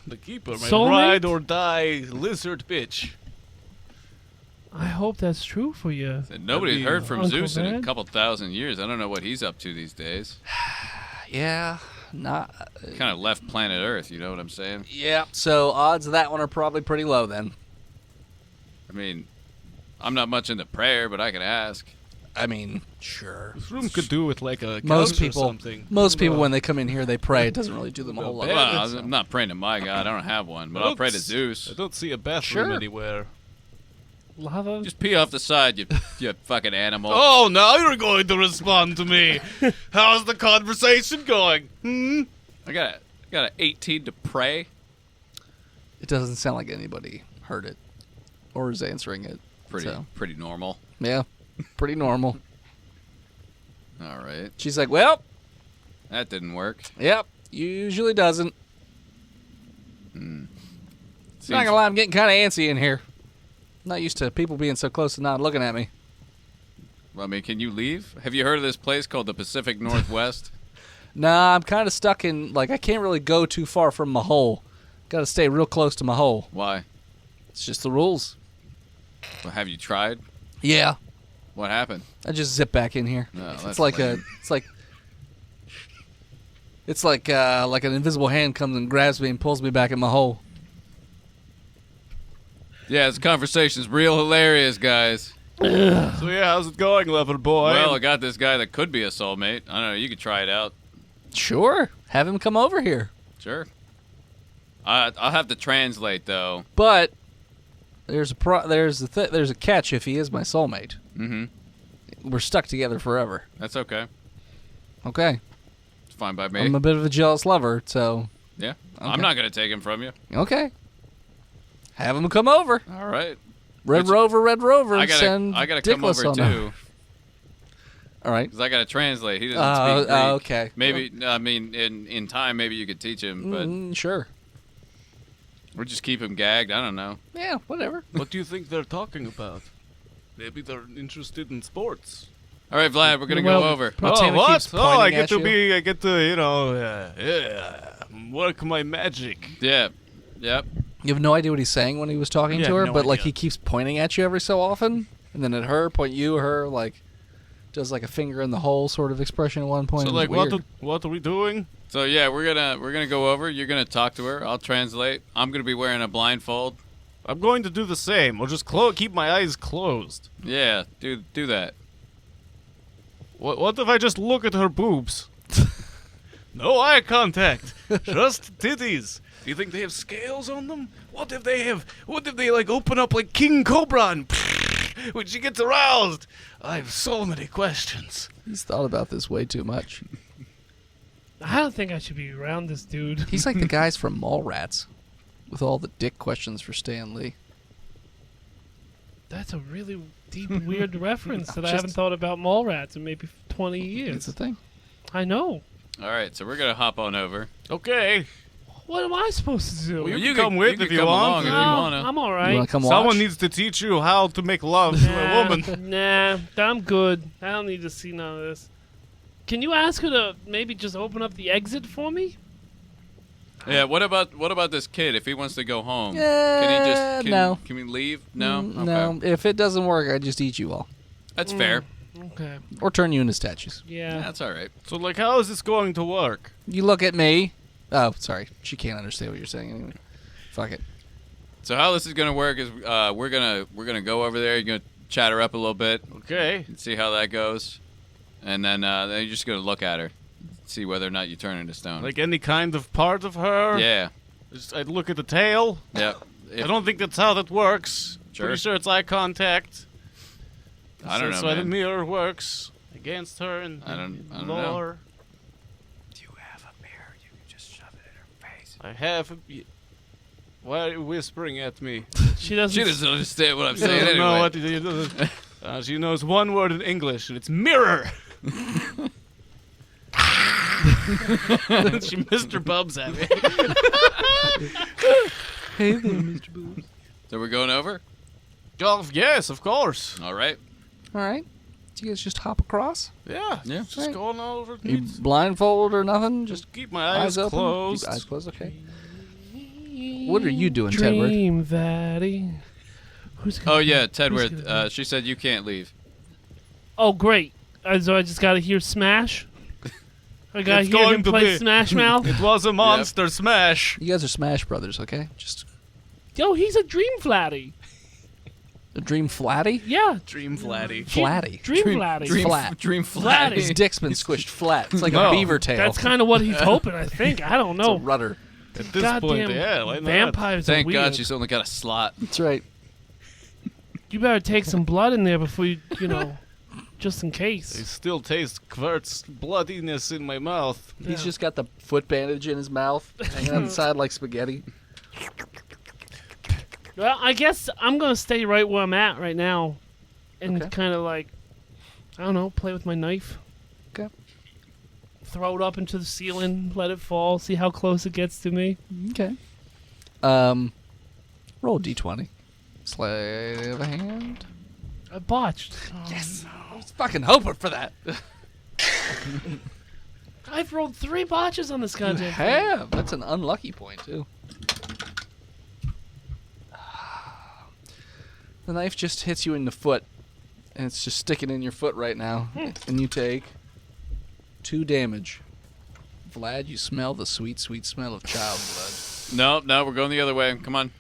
the keeper, my Soulmate? ride or die lizard bitch. I hope that's true for you. And nobody's That'd be heard from Uncle Zeus in a Dad? couple thousand years. I don't know what he's up to these days. Yeah, not. Kind of left planet Earth, you know what I'm saying? Yeah, so odds of that one are probably pretty low then. I mean, I'm not much into prayer, but I could ask. I mean, sure. This room could do with like a Most couch or people, something. when they come in here, they pray. It doesn't really do them a whole lot. Yeah, Well, that's- I'm not praying to my God. I don't have one, but I I'll don't pray to s- Zeus. I don't see a bathroom Sure. anywhere. Lava? Just pee off the side, you fucking animal. Oh, now you're going to respond to me. How's the conversation going? I got an 18 to pray. It doesn't sound like anybody heard it or is answering it. So, Pretty normal. yeah, pretty normal. All right, She's like, well, that didn't work. yep, usually doesn't. Seems, Not gonna lie, I'm getting kind of antsy in here. Not used to people being so close and not looking at me. I mean, can you leave? Have you heard of this place called the Pacific Northwest? Nah, I'm kind of stuck in, like, I can't really go too far from my hole. Got to stay real close to my hole. Why? It's just the rules. Well, have you tried? Yeah. What happened? I just zip back in here. No, It's that's like lame. It's like an invisible hand comes and grabs me and pulls me back in my hole. Yeah, this conversation's real hilarious, guys. So yeah, how's it going, lover boy? Well, I got this guy that could be a soulmate. I don't know. You could try it out. Sure. Have him come over here. Sure. I'll have to translate though. But there's a catch if he is my soulmate. Mm-hmm. We're stuck together forever. That's okay. Okay. It's fine by me. I'm a bit of a jealous lover, so Yeah. Okay. I'm not gonna take him from you. okay. Have him come over. All right. Red Which- Rover, I send gotta come Dickless over on too, All right. because I gotta translate. He doesn't speak Greek. Okay. Maybe I mean in time maybe you could teach him, but Sure. or just keep him gagged. I don't know. Yeah, whatever. What do you think they're talking about? Maybe they're interested in sports. All right, Vlad, we're gonna Well, go over. Pratama what? keeps Oh, I pointing get at to you. I get to, work my magic. Yeah. Yep. You have no idea what he's saying when he was talking Yeah, to her, no but like idea. he keeps pointing at you every so often, and then at her, point you, her, like does like a finger in the hole sort of expression at one point. So It was like, weird. what are we doing? So yeah, we're gonna go over. You're gonna talk to her. I'll translate. I'm gonna be wearing a blindfold. I'm going to do the same. I'll just keep my eyes closed. Yeah, do that. What if I just look at her boobs? No eye contact. Just titties. Do you think they have scales on them? What if they like open up like King Cobra and when she gets aroused? I have so many questions. He's thought about this way too much. I don't think I should be around this dude. He's like the guys from Mallrats, with all the dick questions for Stan Lee. That's a really deep, weird reference that I Just- haven't thought about Mallrats in maybe 20 It's years. a thing. I know. All right, so we're gonna hop on over. Okay. What am I supposed to do? Well, You you can come with can if you come want. along if you No, wanna. I'm all You right. want to come watch? Someone needs to teach you how to make love to a woman. Nah, I'm good. I don't need to see none of this. Can you ask her to maybe just open up the exit for me? Yeah. What about this kid? If he wants to go home, Yeah, can he just no. Can we leave? No. Okay. No. If it doesn't work, I just eat you all, That's fair. Okay. or turn you into statues. Yeah. That's all right. So like, how is this going to work? You look at me. Oh, sorry. She can't understand what you're saying anyway. Fuck it. So how this is gonna work is we're gonna go over there. You're gonna chat her up a little bit Okay. and see how that goes, and then you're just gonna look at her, see whether or not you turn into stone. Like any kind of part of her? yeah. I'd look at the tail. Yep. I don't think that's how that works. Sure. Pretty sure it's eye contact. I don't know, That's why the man. mirror works against her and I don't know. lore. Do you have a mirror? You can just shove it in her face. I have. Why are you whispering at me? She doesn't. She doesn't understand what I'm She saying doesn't know anyway. what it is. She knows one word in English, and it's mirror. She Mr. Bubs at me. Hey there, Mr. Boobs. So we're going over. Oh, yes, of course. All right. All right. Do you guys just hop across? Yeah. Yeah. Just Right. going over. You blindfold or nothing? Just Just keep my eyes open? closed. Keep eyes closed. Okay. What are you doing, Tedward? Dream Valley. Who's gonna Oh yeah, who's gonna Tedworth. She said you can't leave. Oh, great. So I just gotta hear Smash? I gotta It's hear going him to play be- Smash Mouth? It was a monster smash. You guys are Smash Brothers, okay? Just Yo, he's a Dream Flatty. a dream flatty? Yeah. Dream flatty. Flatty. Dream Flatty. Flat. Dream Flatty. His dick's been squished flat. It's like No. a beaver tail. That's kind of what he's hoping, I think. I don't It's a know. rudder. At this Goddamn point, yeah, why not? vampires are Thank weird. God she's only got a slot. That's right. You better take some blood in there before you know, just in I case. still taste Kvert's bloodiness in my mouth. He's just got the foot bandage in his mouth, hanging on the side like spaghetti. Well, I guess I'm gonna stay right where I'm at right now, and Okay. kind of like, I don't know, play with my knife. Okay. Throw it up into the ceiling, let it fall, see how close it gets to me. Okay. Roll a d20. Sleight of hand. I botched. Yes. I was fucking hoping for that. I've rolled 3 botches on this You goddamn thing. have. That's an unlucky point, too. The knife just hits you in the foot, and it's just sticking in your foot right now. And you take 2 damage. Vlad, you smell the sweet, sweet smell of child blood. No, we're going the other way. Come on.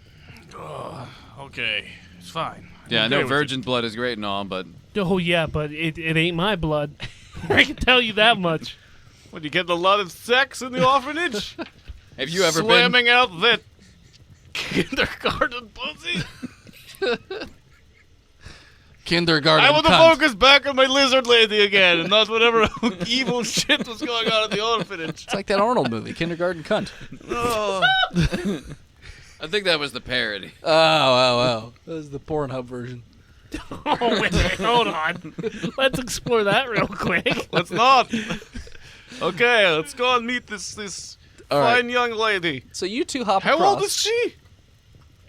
Okay, it's fine. Yeah, I I'm know okay with virgin blood is great and all, but Oh, yeah, but it ain't my blood. I can tell you that much. What, you getting a lot of sex in the orphanage? have you ever been? Slamming out that kindergarten pussy? Kindergarten I want to cunt. focus back on my lizard lady again, and not whatever evil shit was going on in the orphanage. It's like that Arnold movie, Kindergarten Cunt. Oh. I think that was the parody. Oh. That was the Pornhub version. Oh, wait, hold on. Let's explore that real quick. Let's not. Okay, let's go and meet this All right. fine young lady. So you two hop How across. old is she?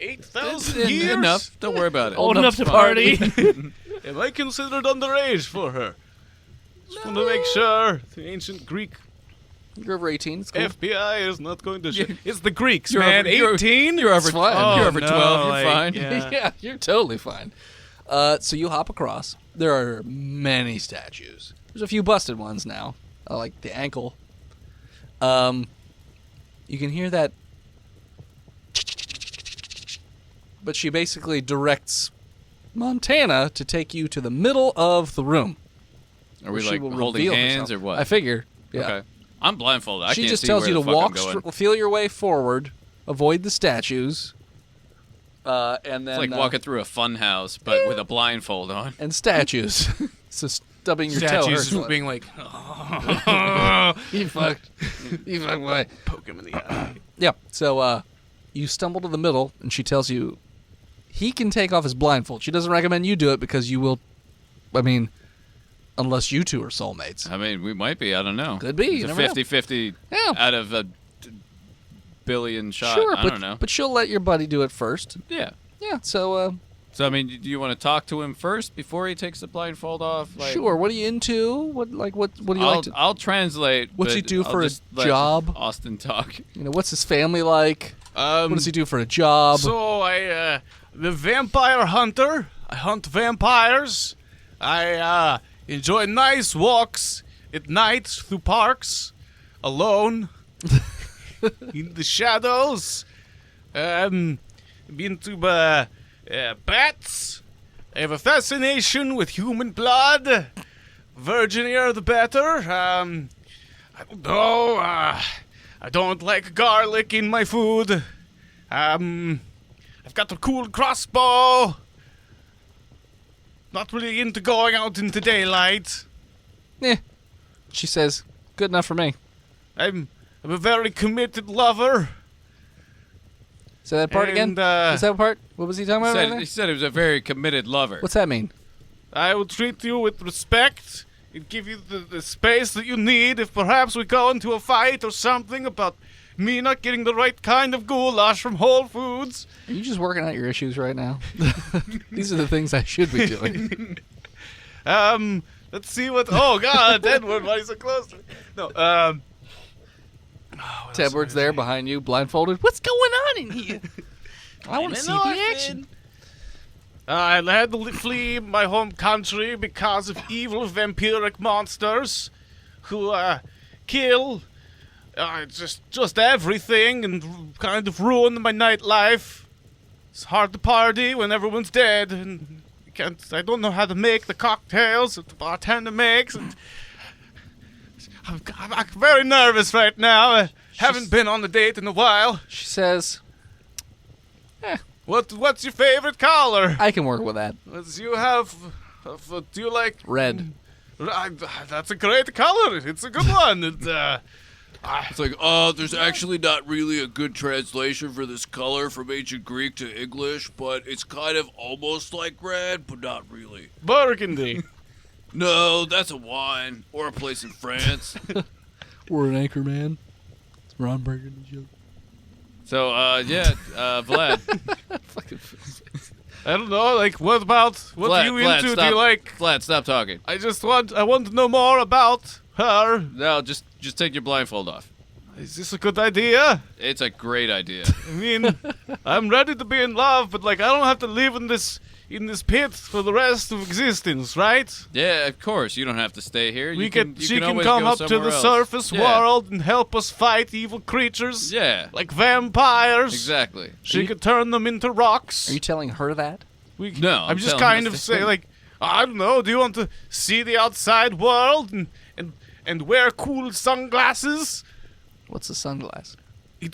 8,000 years? Enough. Don't worry about it. Old enough to party. Am I considered underage for her? Just want to make sure the ancient Greek You're over 18. It's cool. FBI is not going to... It's the Greeks, You're man. over- 18? You're over. It's fine. You're Oh, over no, 12. You're like, fine. yeah. Yeah, you're totally fine. So you hop across. There are many statues. There's a few busted ones now, like the ankle. You can hear that, but she basically directs Montana to take you to the middle of the room. Are we She like will holding reveal hands herself. or what? I figure. Yeah. Okay. I'm blindfolded. I She can't just see tells where you to the fuck walk, I'm going. feel your way forward, avoid the statues, and then It's like walking through a fun house, but with a blindfold on. and statues. So stubbing your toe Statues hurts. being like, You fucked. You fucked boy. poke him in the eye. Yeah. So you stumble to the middle, and she tells you he can take off his blindfold. She doesn't recommend you do it because you will. I mean, unless you two are soulmates. I mean, we might be. I don't know. Could be, you It's a never know. 50-50 Yeah. out of a billion shot. Sure, I don't know. but she'll let your buddy do it first. Yeah. Yeah. So So, I mean, do you want to talk to him first before he takes the blindfold off? Like, sure. What are you into? What do you like to? I'll translate. What's he but do I'll for a just let job? Austin talk. You know, what's his family like? What What does he do for a job? So the vampire hunter. I hunt vampires. I enjoy nice walks at night through parks, alone, in the shadows. Been to bats. I have a fascination with human blood. Virginier the better. I don't know. I don't like garlic in my food. I've got a cool crossbow. Not really into going out into daylight. She says, "Good enough for me." I'm a very committed lover. Say that part again. And, Is that part? What was he talking about? right He there? said he was a very committed lover. What's that mean? I will treat you with respect and give you the space that you need if perhaps we go into a fight or something about me not getting the right kind of goulash from Whole Foods. Are you just working out your issues right now? These are the things I should be doing. Let's see what... Oh, God, Edward, why are you so close to me? No, Tedward's there behind you, blindfolded. What's going on in here? I want to see the action. I had to flee my home country because of evil vampiric monsters who kill just everything and kind of ruin my nightlife. It's hard to party when everyone's dead, and I don't know how to make the cocktails that the bartender makes. And I'm very nervous right now. I haven't been on a date in a while. She says, What's your favorite color? I can work with that. Do you have? Do you like Red. That's a great color. It's a good one. It's like, there's actually not really a good translation for this color from ancient Greek to English, but it's kind of almost like red, but not really. Burgundy. No, that's a wine or a place in France. Or an anchor man. It's Ron Burgundy joke. So, Vlad. I don't know. Like, what about what Vlad, are you Vlad, into? stop. Do you like? Vlad, stop talking. I want to know more about her. No, just Just take your blindfold off. Is this a good idea? It's a great idea. I mean, I'm ready to be in love, but like I don't have to live in this pit for the rest of existence, right? Yeah, of course. You don't have to stay here. She You can always come go up to somewhere the else. surface Yeah. world and help us fight evil creatures. Yeah. Like vampires. Exactly. She could turn them into rocks. Are you telling her that? No, I'm just telling kind us of to- saying, like, I don't know. Do you want to see the outside world and wear cool sunglasses? What's a sunglass?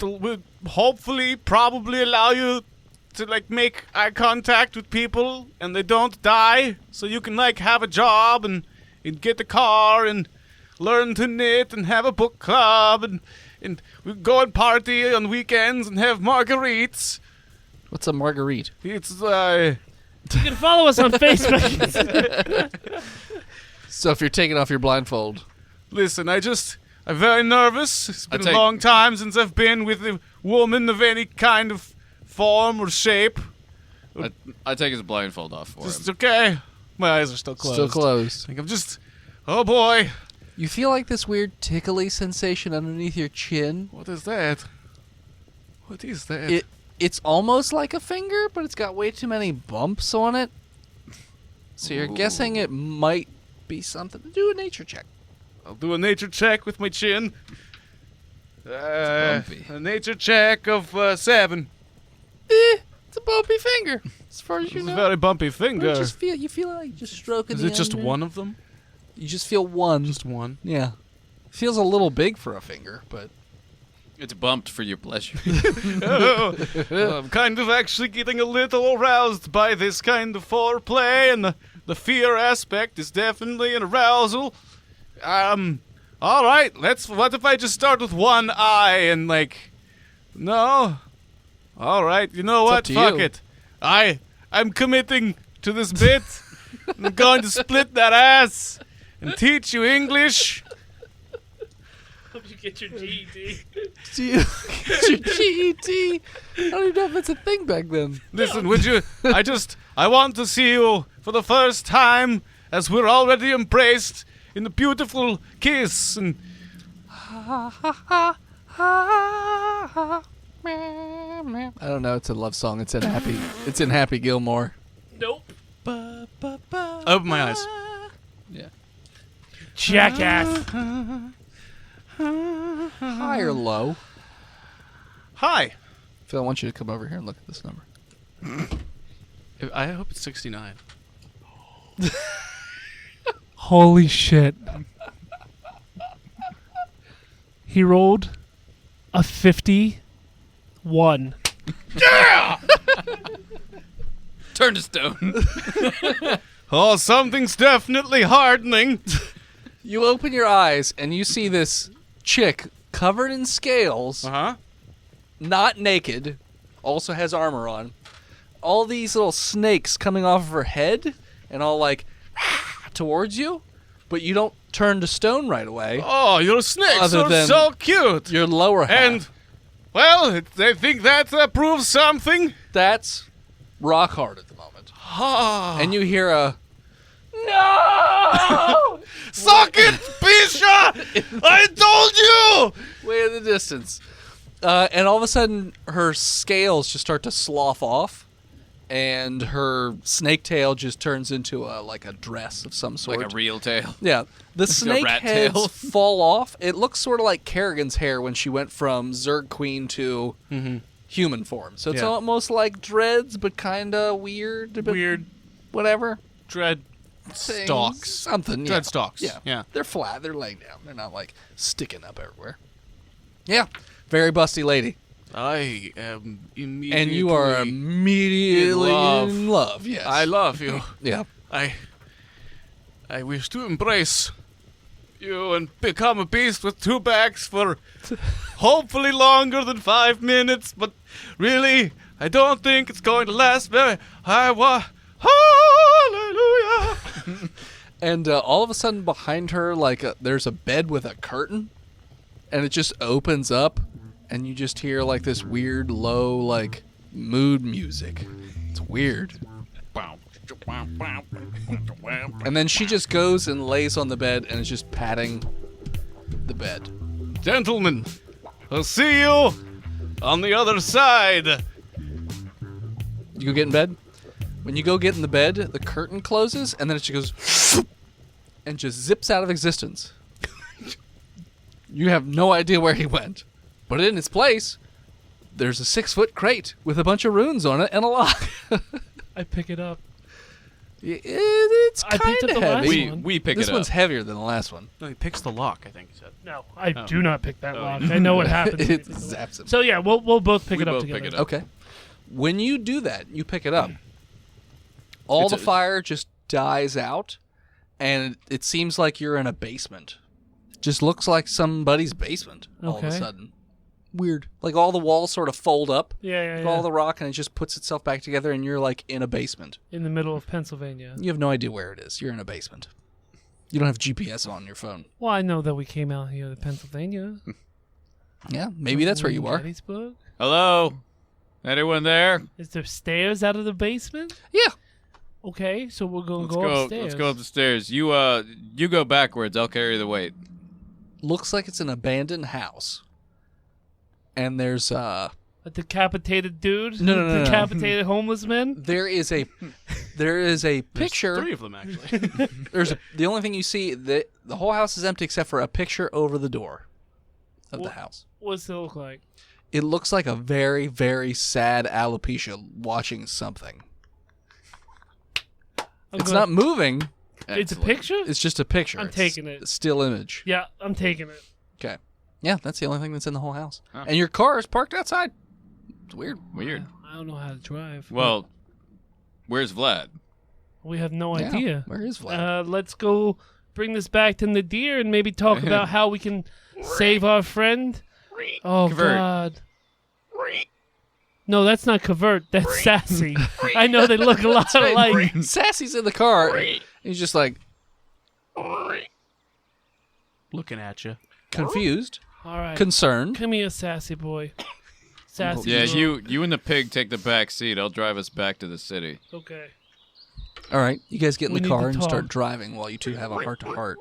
Will hopefully probably allow you to like make eye contact with people and they don't die, so you can like have a job and get a car and learn to knit and have a book club and we go and party on weekends and have margaritas. What's a marguerite? It's You can follow us on Facebook. So if you're taking off your blindfold, listen, I'm very nervous. It's been a take- long time since I've been with a woman of any kind of form or shape. I take his blindfold off for Just him. okay. My eyes are still closed. still closed. Like I'm just, oh boy, You feel like this weird tickly sensation underneath your chin. what is that? What is that? It's almost like a finger, but it's got way too many bumps on it. So you're guessing it might be something. Do a nature check. I'll do a nature check with my chin. bumpy. A nature check of 7. It's a bumpy finger, as far as you It's a know. very bumpy Or finger. you feel like just stroking Is the it just end there. one of them? You just feel one. Just one. Yeah. Feels a little big for a finger, but It's bumped for your pleasure. Oh, I'm kind of actually getting a little aroused by this kind of foreplay, and the fear aspect is definitely an arousal. All right, what if I just start with one eye and like, no? All right, you know It's up what? to Fuck you. it. I'm committing to this bit. I'm going to split that ass and teach you English. Hope you get your GED. do you get your GED? I don't even know if it's a thing back then. Listen, would you? I want to see you for the first time as we're already embraced in the beautiful kiss. And I don't know. It's a love song. It's in Happy Gilmore. Nope. open my eyes. Yeah. Jackass. High or low? Hi. Phil, I want you to come over here and look at this number. I hope it's 69. Holy shit. He rolled a 51. Turn to stone. Oh, something's definitely hardening. You open your eyes and you see this chick covered in scales, Uh-huh. not naked, also has armor on. All these little snakes coming off of her head and all like towards you, but you don't turn to stone right away. Oh, your snakes Other are than- so cute. Your lower half. And, well, they think that proves something. That's rock hard at the moment. Ah. And you hear a no Suck it, Pisha! I told you! way in the distance. And all of a sudden, her scales just start to slough off, and her snake tail just turns into like a dress of some sort. Like a real tail. Yeah, the snake rat heads tail. fall off. It looks sort of like Kerrigan's hair when she went from Zerg Queen to human form. So it's Yeah. almost like dreads, but kind of weird. But Weird whatever. dread Things, stalks. something. Yeah. Dread stalks. Yeah. Yeah. They're flat. They're laying down. They're not like sticking up everywhere. Yeah, very busty lady. I am immediately. And you are immediately in love. Yes. I love you. Yeah. I wish to embrace you and become a beast with 2 backs for hopefully longer than 5 minutes, but really, I don't think it's going to last very. Hallelujah. And all of a sudden, behind her, like there's a bed with a curtain, and it just opens up, and you just hear like this weird, low, like mood music. It's weird. And then she just goes and lays on the bed and is just patting the bed. Gentlemen, I'll see you on the other side. You go get in bed. When you go get in the bed, the curtain closes, and then it just goes and just zips out of existence. You have no idea where he went. But in its place, there's a 6-foot crate with a bunch of runes on it and a lock. I pick it up. It's I kind picked up of the last heavy. one. We pick This it one's up. heavier than the last one. No, he picks the lock, I think he said. No, I do not pick that lock. I know what happens. when you It pick the lock. zaps him. So yeah, we'll both pick We it up both together. pick it up. Okay. When you do that, you pick it up. All It's the a- fire just dies out, and it seems like you're in a basement. Just looks like somebody's basement all of a Okay. sudden. Weird. Like all the walls sort of fold up, Yeah. all the rock, and it just puts itself back together, and you're like in a basement. In the middle of Pennsylvania. You have no idea where it is. You're in a basement. You don't have GPS on your phone. Well, I know that we came out here to Pennsylvania. Yeah, maybe that's where you are. Gettysburg. Hello? Anyone there? Is there stairs out of the basement? Yeah. Okay, so we're gonna Let's go go. upstairs. Let's go up the stairs. You go backwards. I'll carry the weight. Looks like it's an abandoned house. And there's A decapitated dude. No. Decapitated homeless man. there is a There's picture. 3 of them, actually. The only thing you see, the whole house is empty except for a picture over the door of the house. What's it look like? It looks like a very, very sad alopecia watching something. It's not moving. It's a Excellent. picture. It's just a picture. I'm It's taking it. a still image. Yeah, I'm taking it. Okay. Yeah, that's the only thing that's in the whole house. Huh. And your car is parked outside. It's weird. Weird. I don't know how to drive. Well, where's Vlad? We have no Yeah. idea. Where is Vlad? Let's go bring this back to Nadir and maybe talk about how we can save our friend. Oh, Convert. God. No, that's not Covert. That's Sassy. I know they look a lot alike. Sassy's in the car. He's just like Looking at you. confused, All right. concerned. Come here, Sassy boy. Sassy Yeah, girl. you and the pig take the back seat. I'll drive us back to the city. Okay. All right, you guys get in We the need car to and talk. start driving while you two have a heart-to-heart.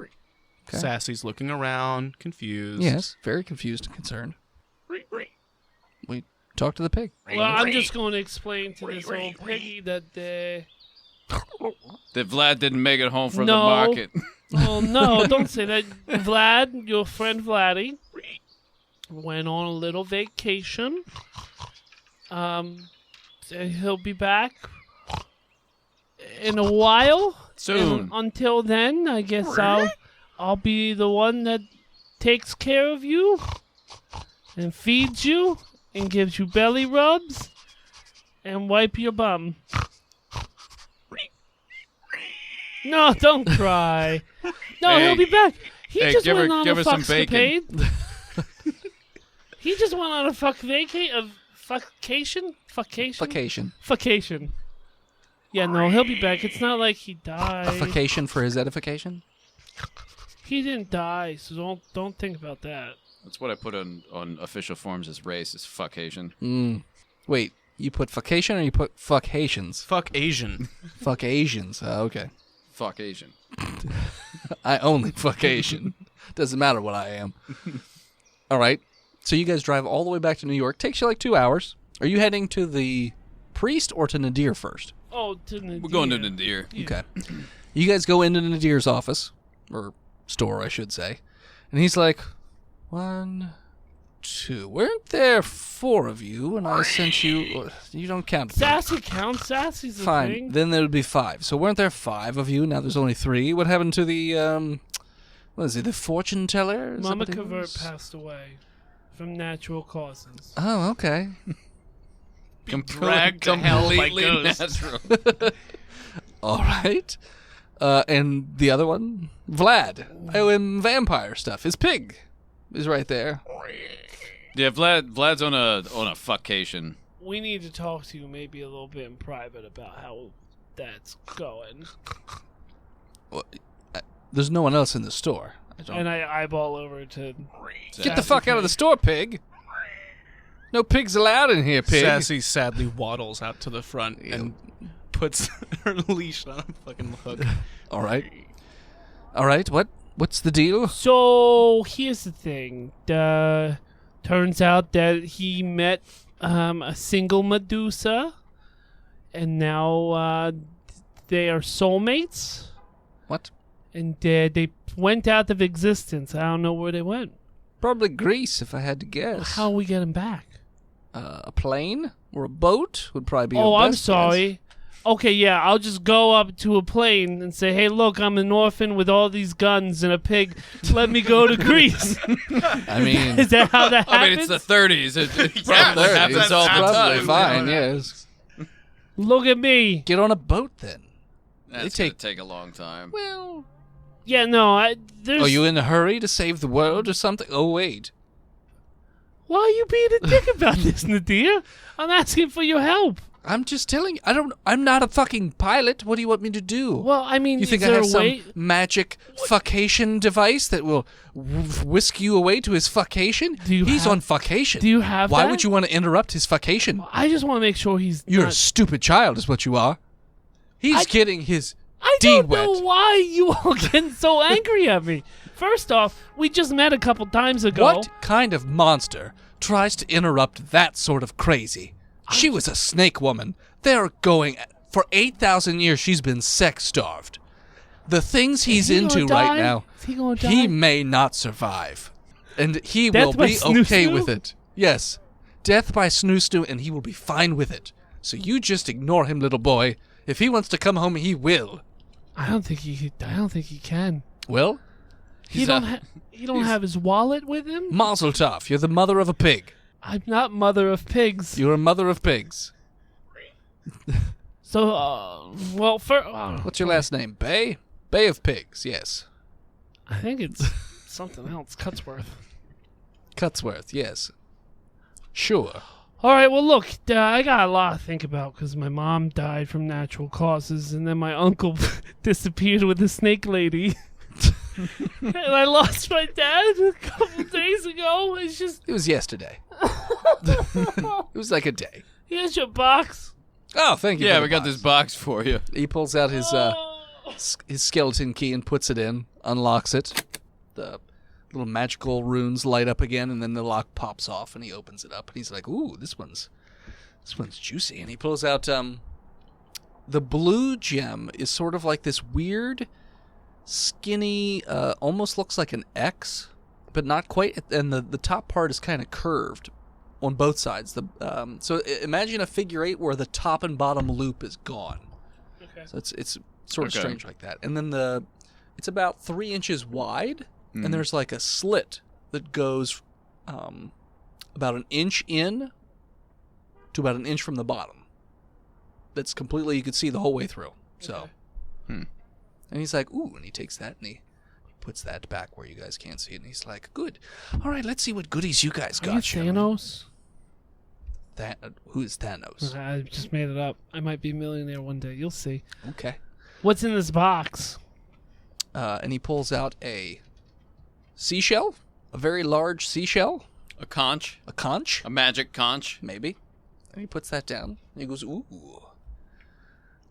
Okay. Sassy's looking around, confused. Yes, very confused and concerned. We talk to the pig. Well, I'm just going to explain to this old piggy that That Vlad didn't make it home from No. the market. Oh, no, don't say that. Vlad, your friend Vladdy, went on a little vacation. He'll be back in a while. Soon. And until then, I guess I'll be the one that takes care of you and feeds you and gives you belly rubs and wipe your bum. No, don't cry. No, Hey. he'll be back. He Hey, just give went her- on give a her some fuckscapade. He just went on a fuckcation. Fuckcation. Yeah, no, he'll be back. It's not like he died. Vacation for his edification. He didn't die, so don't think about that. That's what I put on official forms as race, is fuck Asian. Wait, you put vacation or you put fuck Haitians? Fuck Asian. Fuck Asians. Okay. Fuck Asian. I only fuck Asian. Doesn't matter what I am. All right. So you guys drive all the way back to New York. Takes you like 2 hours. Are you heading to the priest or to Nadir first? Oh, to Nadir. We're going to the deer. Okay. You guys go into Nadir's office, or store, I should say. And he's like, 1, 2. Weren't there 4 of you? And I sent you. You don't count. Sassy counts. Sassy's the Fine. thing. Then there would be 5. So weren't there 5 of you? Now there's only 3. What happened to the what is it? The fortune teller? Is that Mama what it Covert was? passed away from natural causes. Oh, okay. Dragged to hell by ghosts. natural. All right. And the other one, Vlad. I owe him vampire stuff. His pig is right there. Yeah, Vlad's on a fuckcation. We need to talk to you maybe a little bit in private about how that's going. Well, there's no one else in the store. And I eyeball over to Get the fuck out of the store, pig. No pigs allowed in here, pig. Sassy sadly waddles out to the front and puts her leash on a fucking hook. All right. All right. What What's the deal? So here's the thing. Turns out that he met a single Medusa, and now they are soulmates. What? And they went out of existence. I don't know where they went. Probably Greece, if I had to guess. How we get them back? A plane or a boat would probably be. Oh, your I'm best sorry. guess. Okay, yeah, I'll just go up to a plane and say, "Hey, look, I'm an orphan with all these guns and a pig. Let me go to Greece." I mean, Is that how that happens? I mean, it's the 30s. It Yeah, probably happens all the probably time. fine. Yes. Look at me. Get on a boat then. That's They gonna take a long time. Well. Yeah, no, there's... Are you in a hurry to save the world or something? Oh wait. Why are you being a dick about this, Nadir? I'm asking for your help. I'm just telling you. I'm not a fucking pilot. What do you want me to do? Well, I mean, You think is I there have a way... some magic fuckation device that will whisk you away to his fuckation? Do you He's have- on fuckation. Do you have Why that? would you want to interrupt his fuckation? I just want to make sure he's You're not... a stupid child, is what you are. He's getting his I D don't wet. know why you all getting so angry at me. First off, we just met a couple times ago. What kind of monster tries to interrupt that sort of crazy? She was a snake woman. They're going... For 8,000 years, she's been sex-starved. The things he's he gonna into die? right now, Is he gonna die? he may not survive. And he Death will by be snoo-snoo? okay with it. Yes. Death by snoo-snoo, and he will be fine with it. So you just ignore him, little boy. If he wants to come home, he will. I don't think he can. Well, He don't have his wallet with him. mazel tov. You're the mother of a pig. I'm not mother of pigs. You're a mother of pigs. So, well, What's your last name? Bay? Bay of Pigs, yes. I think it's something else. Cutsworth. Cutsworth, yes. Sure. All right. Well, look, I got a lot to think about because my mom died from natural causes, and then my uncle disappeared with a snake lady, and I lost my dad a couple days ago. It's just It was yesterday. It was like a day. here's your box. Oh, thank you. Yeah, for we the got box. this box for you. He pulls out his Oh. his skeleton key and puts it in, unlocks it. The little magical runes light up again, and then the lock pops off, and he opens it up, and he's like, "Ooh, this one's juicy." And he pulls out the blue gem is sort of like this weird, skinny, almost looks like an X, but not quite. And the top part is kind of curved on both sides. So imagine a figure eight where the top and bottom loop is gone. Okay. So it's sort of Okay. strange like that. And then it's about 3 inches wide, Mm. and there's like a slit that goes about an inch in to about an inch from the bottom. That's completely, you could see the whole way through. So, Okay. And he's like, ooh, and he takes that and he puts that back where you guys can't see it, and he's like, good. All right, let's see what goodies you guys Are got. you shall we?" Thanos? Who is Thanos? I just made it up. I might be a millionaire one day. You'll see. Okay. What's in this box? And he pulls out a seashell, a very large seashell, A conch. a conch, A magic conch. maybe. And he puts that down. And he goes, ooh,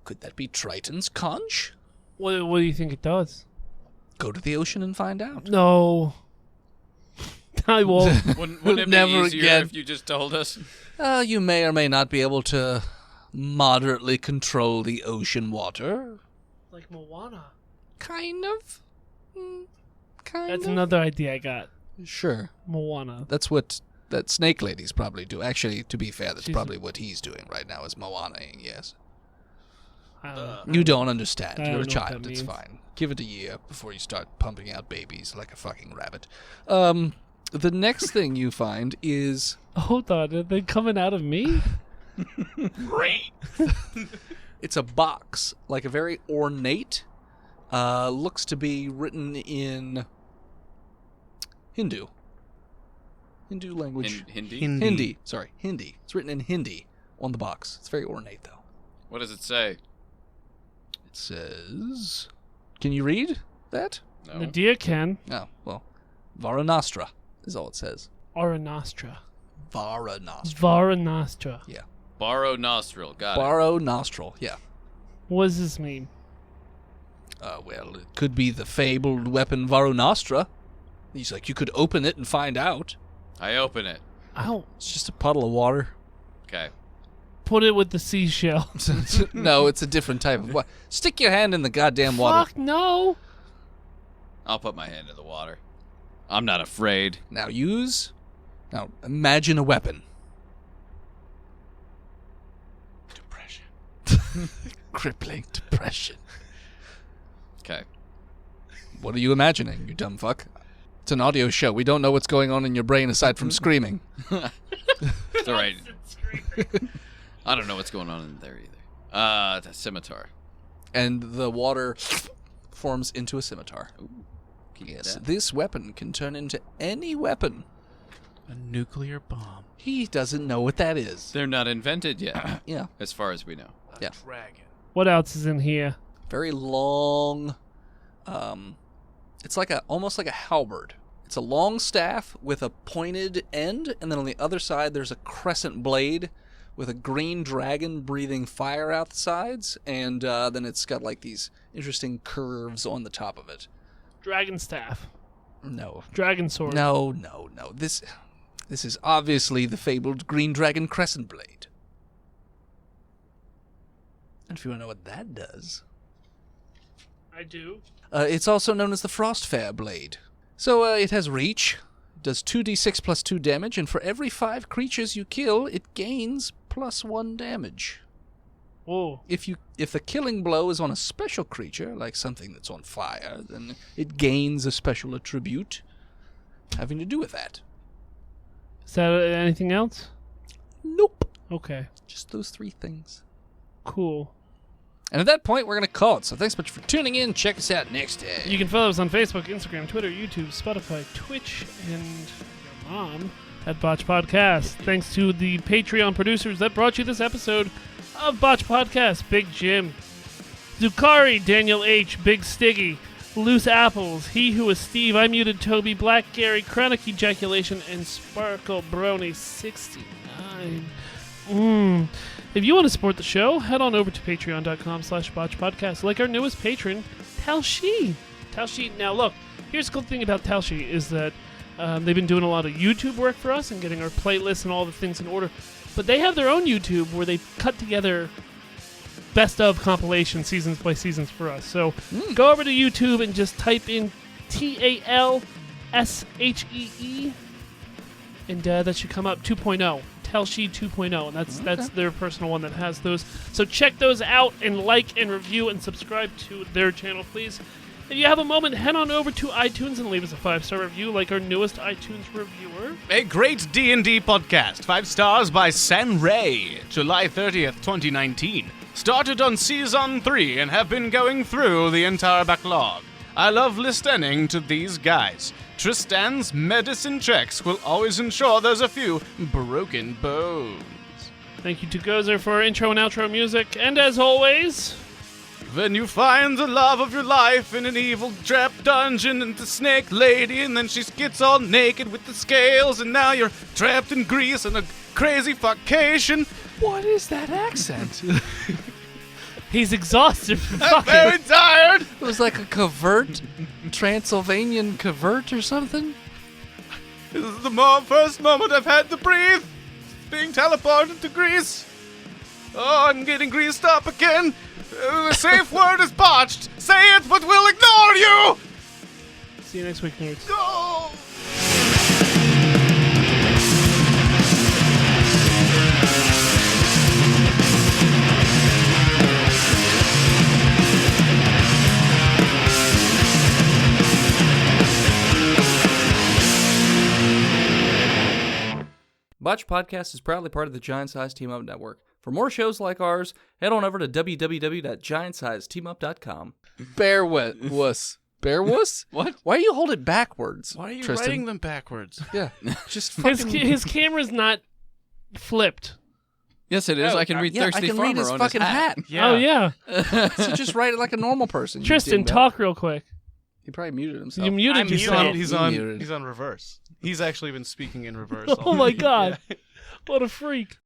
could that be Triton's conch? What do you think it does? Go to the ocean and find out. No. I won't. Wouldn't it Never be easier again. if you just told us? You may or may not be able to moderately control the ocean water. Like Moana. Kind of. Kind That's of. another idea I got. Sure. Moana. That's what that snake lady's probably do. Actually, to be fair, that's She's- probably what he's doing right now is Moanaing, yes. I don't know. You don't understand. I You're a don't know what child. that It's means. fine. Give it a year before you start pumping out babies like a fucking rabbit. The next thing you find is Hold on, are they coming out of me? it's a box, like a very ornate, looks to be written in Hindu language. Hindi? Hindi. Sorry, Hindi. It's written in Hindi on the box. It's very ornate, though. What does it say? It says... Can you read that? No. Nadir can. Oh, well, Varanastra is all it says. Aranostra. Varanastra. Varanastra. Borrow nostril. Got it. Borrow nostril, yeah. What does this mean? Well, it could be the fabled weapon Varunastra. He's like, you could open it and find out. I open it. Ow. It's just a puddle of water. Okay. Put it with the seashell. No, it's a different type of water. Stick your hand in the goddamn water. Fuck no. I'll put my hand in the water. I'm not afraid. Now imagine a weapon. Depression. Crippling depression. Okay. What are you imagining, you dumb fuck? It's an audio show. We don't know what's going on in your brain aside from screaming. It's all right. I don't know what's going on in there either. The scimitar. And the water forms into a scimitar. Ooh, Yes, this weapon can turn into any weapon. A nuclear bomb. He doesn't know what that is. They're not invented yet, Yeah. as far as we know. Yeah. Dragon. What else is in here? Very long. It's almost like a halberd. It's a long staff with a pointed end, and then on the other side there's a crescent blade with a green dragon breathing fire out the sides, and then it's got like these interesting curves on the top of it. Dragon staff. No. Dragon sword. No. This is obviously the fabled green dragon crescent blade. And if you want to know what that does, I do. it's also known as the Frostfair blade. So it has reach, does 2d6 plus 2 damage, and for every 5 creatures you kill, it gains plus 1 damage. Oh. If the killing blow is on a special creature, like something that's on fire, then it gains a special attribute having to do with that. Is that anything else? Nope. Okay. Just those 3 things. Cool. And at that point, we're going to call it. So thanks so much for tuning in. Check us out next time. You can follow us on Facebook, Instagram, Twitter, YouTube, Spotify, Twitch, and your mom at Botched Podcast. Thanks to the Patreon producers that brought you this episode of Botched Podcast. Big Jim, Zukari, Daniel H., Big Stiggy, Loose Apples, He Who Is Steve, I Muted Toby, Black Gary, Chronic Ejaculation, and Sparkle Brony 69. If you want to support the show, head on over to patreon.com/botchpodcast. Like our newest patron, Talshi. Now look, here's the cool thing about Talshi is that they've been doing a lot of YouTube work for us and getting our playlists and all the things in order. But they have their own YouTube where they cut together best of compilation seasons by seasons for us. So go over to YouTube and just type in TALSHEE, and that should come up 2.0. Telshi 2.0, and that's their personal one that has those. So check those out and like and review and subscribe to their channel, please. If you have a moment, head on over to iTunes and leave us a 5-star review like our newest iTunes reviewer. A great D&D podcast. 5 stars by San Ray. July 30th, 2019. Started on Season 3 and have been going through the entire backlog. I love listening to these guys. Tristan's medicine checks will always ensure there's a few broken bones. Thank you to Gozer for our intro and outro music, and as always... Then you find the love of your life in an evil trap dungeon and the snake lady, and then she gets all naked with the scales, and now you're trapped in Greece on a crazy vacation. What is that accent? He's exhausted from I'm fucking... very tired. It was like a covert, Transylvanian covert or something? This is the first moment I've had to breathe. Being teleported to Greece. Oh, I'm getting greased up again. The safe word is botched. Say it, but we'll ignore you. See you next week, nerds. Go. Botched Podcast is proudly part of the Giant Size Team Up Network. For more shows like ours, head on over to www.giantsizeteamup.com. Bear wuss. Bear wuss? What? Why do you hold it backwards? Why are you Tristan? writing them backwards? Yeah, just His, fucking... his camera's not flipped. Yes, it is. I can read yeah, Thirsty I can Farmer read his on fucking his hat. Oh, yeah. So just write it like a normal person. you Tristan, dingbat. talk real quick. He probably muted himself. You muted yourself. He's Muted. on reverse. He's actually been speaking in reverse. Oh, my all God. Yeah. What a freak.